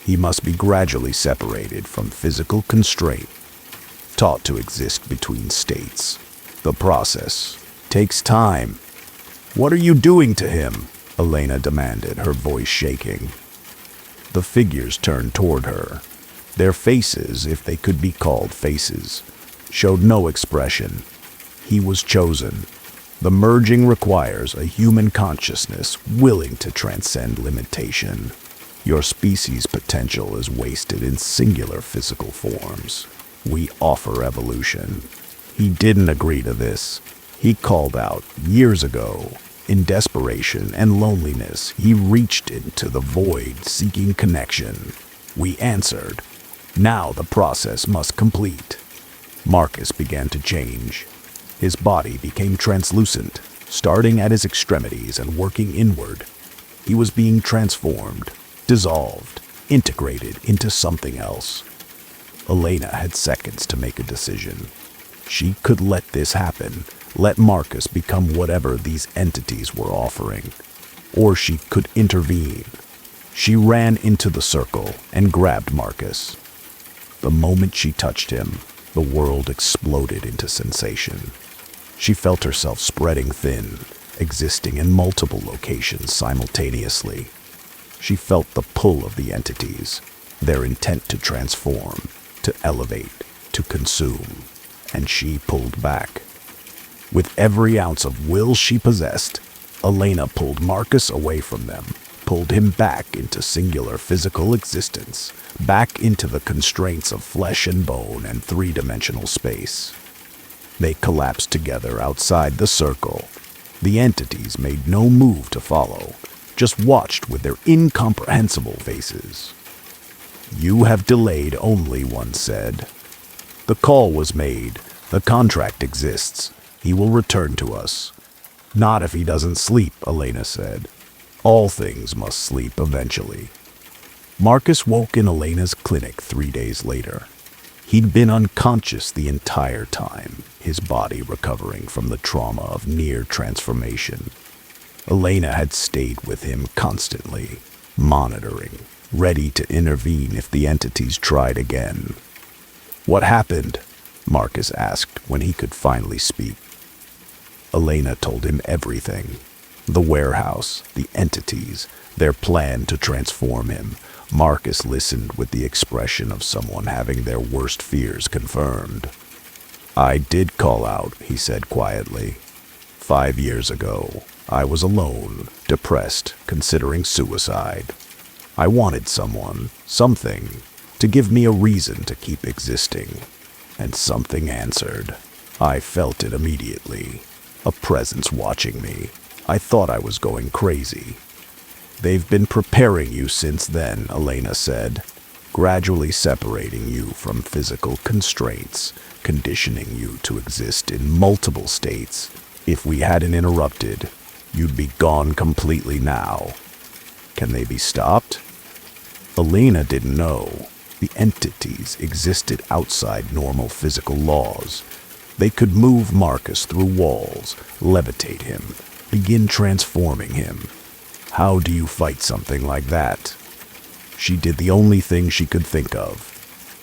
He must be gradually separated from physical constraint, taught to exist between states. The process takes time. "What are you doing to him?" Elena demanded, her voice shaking. The figures turned toward her. Their faces, if they could be called faces, showed no expression. He was chosen. The merging requires a human consciousness willing to transcend limitation. Your species' potential is wasted in singular physical forms. We offer evolution. He didn't agree to this. He called out years ago. In desperation and loneliness, he reached into the void seeking connection. We answered. Now the process must complete. Marcus began to change. His body became translucent, starting at his extremities and working inward. He was being transformed, dissolved, integrated into something else. Elena had seconds to make a decision. She could let this happen, let Marcus become whatever these entities were offering. Or she could intervene. She ran into the circle and grabbed Marcus. The moment she touched him, the world exploded into sensation. She felt herself spreading thin, existing in multiple locations simultaneously. She felt the pull of the entities, their intent to transform, to elevate, to consume, and she pulled back. With every ounce of will she possessed, Elena pulled Marcus away from them, pulled him back into singular physical existence, back into the constraints of flesh and bone and three-dimensional space. They collapsed together outside the circle. The entities made no move to follow, just watched with their incomprehensible faces. "You have delayed only," one said. "The call was made. The contract exists. He will return to us." "Not if he doesn't sleep," Elena said. "All things must sleep eventually." Marcus woke in Elena's clinic 3 days later. He'd been unconscious the entire time, his body recovering from the trauma of near transformation. Elena had stayed with him constantly, monitoring, ready to intervene if the entities tried again. "What happened?" Marcus asked when he could finally speak. Elena told him everything. The warehouse, the entities, their plan to transform him. Marcus listened with the expression of someone having their worst fears confirmed. "I did call out," he said quietly. 5 years ago, I was alone, depressed, considering suicide. I wanted someone, something, to give me a reason to keep existing. And something answered. I felt it immediately. A presence watching me. I thought I was going crazy. "They've been preparing you since then," Elena said, "gradually separating you from physical constraints, conditioning you to exist in multiple states. If we hadn't interrupted, you'd be gone completely now. Can they be stopped?" Elena didn't know. The entities existed outside normal physical laws. They could move Marcus through walls, levitate him, begin transforming him. How do you fight something like that? She did the only thing she could think of.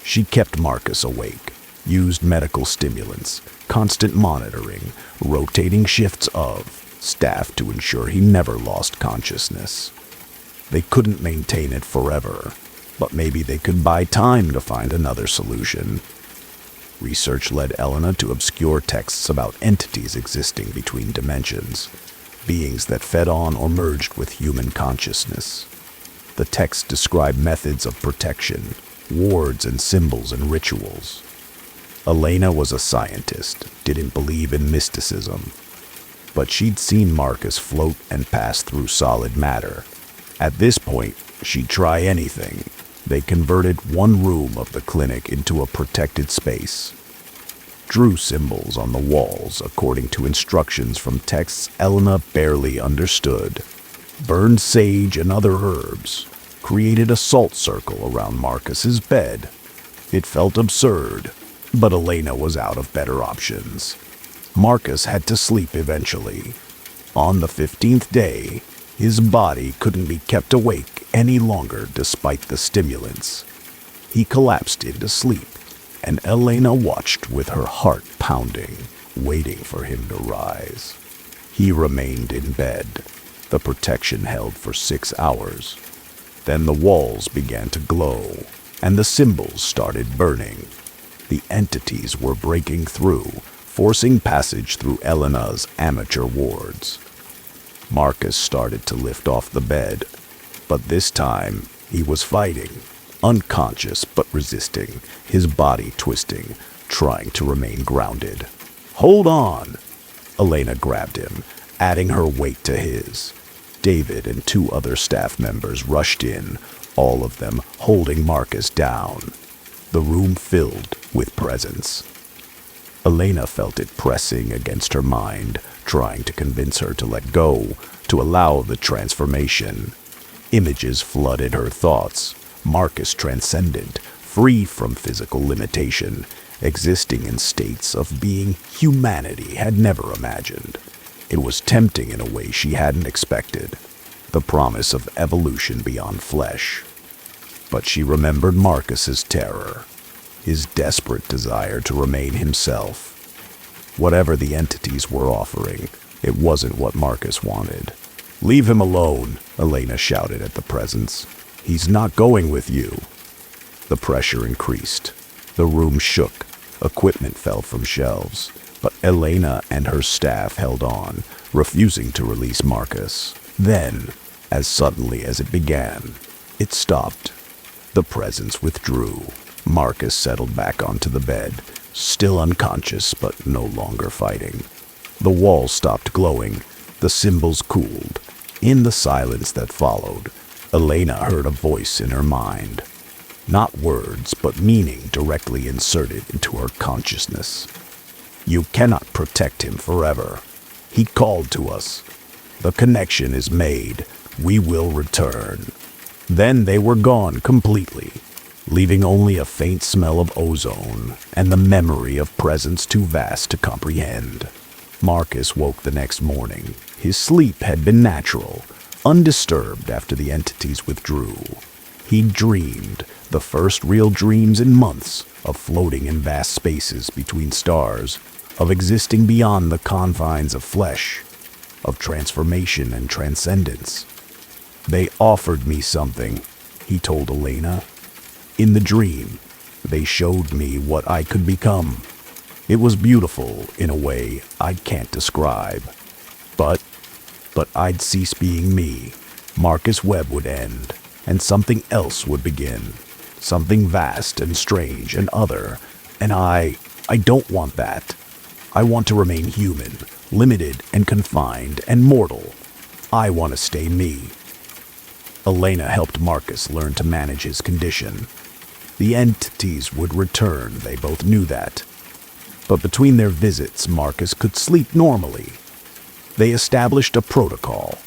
She kept Marcus awake, used medical stimulants, constant monitoring, rotating shifts of staff to ensure he never lost consciousness. They couldn't maintain it forever, but maybe they could buy time to find another solution. Research led Elena to obscure texts about entities existing between dimensions, beings that fed on or merged with human consciousness. The texts described methods of protection, wards and symbols and rituals. Elena was a scientist, didn't believe in mysticism, but she'd seen Marcus float and pass through solid matter. At this point, she'd try anything. They converted one room of the clinic into a protected space, drew symbols on the walls according to instructions from texts Elena barely understood, burned sage and other herbs, created a salt circle around Marcus's bed. It felt absurd, but Elena was out of better options. Marcus had to sleep eventually. On the 15th day, His body couldn't be kept awake any longer despite the stimulants. He collapsed into sleep, and Elena watched with her heart pounding, waiting for him to rise. He remained in bed, the protection held for 6 hours. Then the walls began to glow, and the symbols started burning. The entities were breaking through, forcing passage through Elena's amateur wards. Marcus started to lift off the bed, but this time he was fighting, unconscious but resisting, his body twisting, trying to remain grounded. "Hold on!" Elena grabbed him, adding her weight to his. David and 2 other staff members rushed in, all of them holding Marcus down. The room filled with presence. Elena felt it pressing against her mind, trying to convince her to let go, to allow the transformation. Images flooded her thoughts. Marcus transcendent, free from physical limitation, existing in states of being humanity had never imagined. It was tempting in a way she hadn't expected, the promise of evolution beyond flesh. But she remembered Marcus's terror, his desperate desire to remain himself. Whatever the entities were offering, it wasn't what Marcus wanted. "Leave him alone," Elena shouted at the presence. "He's not going with you." The pressure increased. The room shook. Equipment fell from shelves. But Elena and her staff held on, refusing to release Marcus. Then, as suddenly as it began, it stopped. The presence withdrew. Marcus settled back onto the bed, still unconscious but no longer fighting. The wall stopped glowing. The symbols cooled. In the silence that followed, Elena heard a voice in her mind. Not words, but meaning directly inserted into her consciousness. "You cannot protect him forever. He called to us. The connection is made. We will return." Then they were gone completely, leaving only a faint smell of ozone and the memory of presence too vast to comprehend. Marcus woke the next morning. His sleep had been natural, undisturbed after the entities withdrew. He dreamed, the first real dreams in months, of floating in vast spaces between stars, of existing beyond the confines of flesh, of transformation and transcendence. "They offered me something," he told Elena. "In the dream, they showed me what I could become. It was beautiful in a way I can't describe. But I'd cease being me. Marcus Webb would end, and something else would begin. Something vast and strange and other. And I don't want that. I want to remain human, limited and confined and mortal. I want to stay me." Elena helped Marcus learn to manage his condition. The entities would return, they both knew that. But between their visits, Marcus could sleep normally. They established a protocol.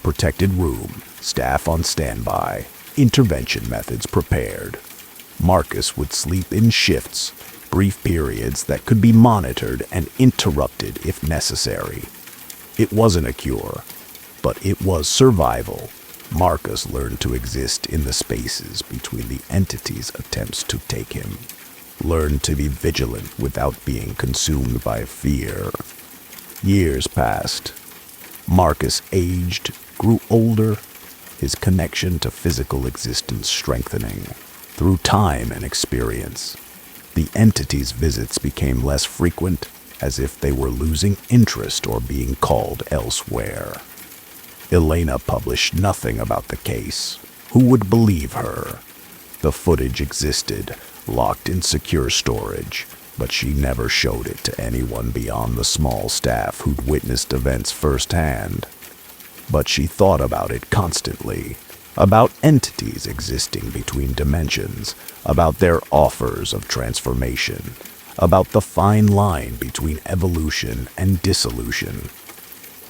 Protected room, staff on standby, intervention methods prepared. Marcus would sleep in shifts, brief periods that could be monitored and interrupted if necessary. It wasn't a cure, but it was survival. Marcus learned to exist in the spaces between the entities' attempts to take him. Learned to be vigilant without being consumed by fear. Years passed. Marcus aged, grew older, his connection to physical existence strengthening. Through time and experience, the entities' visits became less frequent, as if they were losing interest or being called elsewhere. Elena published nothing about the case. Who would believe her? The footage existed, locked in secure storage, but she never showed it to anyone beyond the small staff who'd witnessed events firsthand. But she thought about it constantly, about entities existing between dimensions, about their offers of transformation, about the fine line between evolution and dissolution.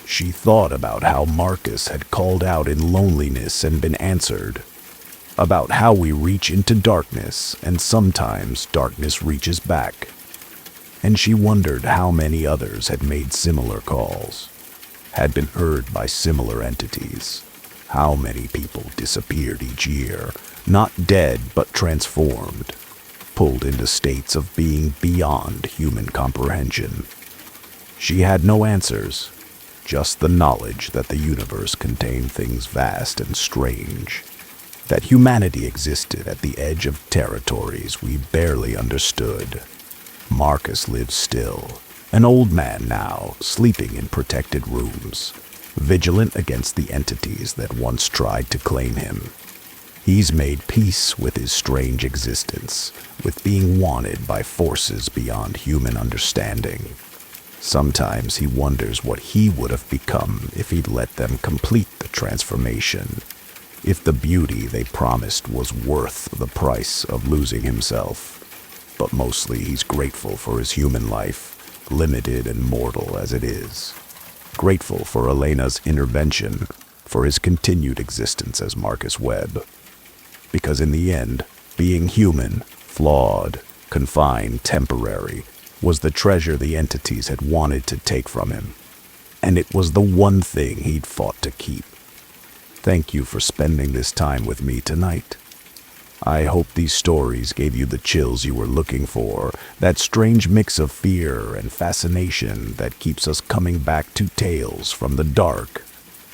She thought about how Marcus had called out in loneliness and been answered, about how we reach into darkness and sometimes darkness reaches back. And she wondered how many others had made similar calls. had been heard by similar entities. How many people disappeared each year, not dead but transformed, pulled into states of being beyond human comprehension? She had no answers, just the knowledge that the universe contained things vast and strange, that humanity existed at the edge of territories we barely understood. Marcus lived still, an old man now, sleeping in protected rooms, vigilant against the entities that once tried to claim him. He's made peace with his strange existence, with being wanted by forces beyond human understanding. Sometimes he wonders what he would have become if he'd let them complete the transformation, if the beauty they promised was worth the price of losing himself. But mostly he's grateful for his human life, limited and mortal as it is. Grateful for Elena's intervention, for his continued existence as Marcus Webb. Because in the end, being human, flawed, confined, temporary, was the treasure the entities had wanted to take from him. And it was the one thing he'd fought to keep. Thank you for spending this time with me tonight. I hope these stories gave you the chills you were looking for, that strange mix of fear and fascination that keeps us coming back to tales from the dark.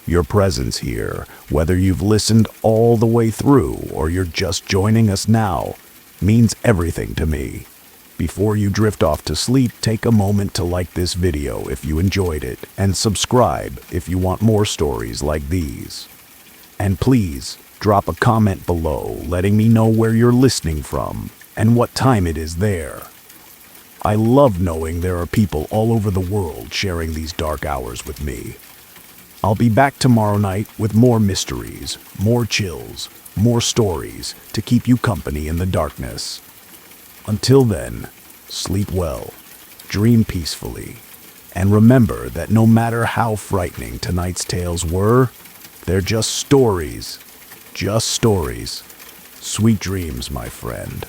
Your presence here, whether you've listened all the way through or you're just joining us now, means everything to me. Before you drift off to sleep, take a moment to like this video if you enjoyed it, and subscribe if you want more stories like these. And please, drop a comment below letting me know where you're listening from and what time it is there. I love knowing there are people all over the world sharing these dark hours with me. I'll be back tomorrow night with more mysteries, more chills, more stories to keep you company in the darkness. Until then, sleep well, dream peacefully, and remember that no matter how frightening tonight's tales were, they're just stories. Just stories. Sweet dreams, my friend.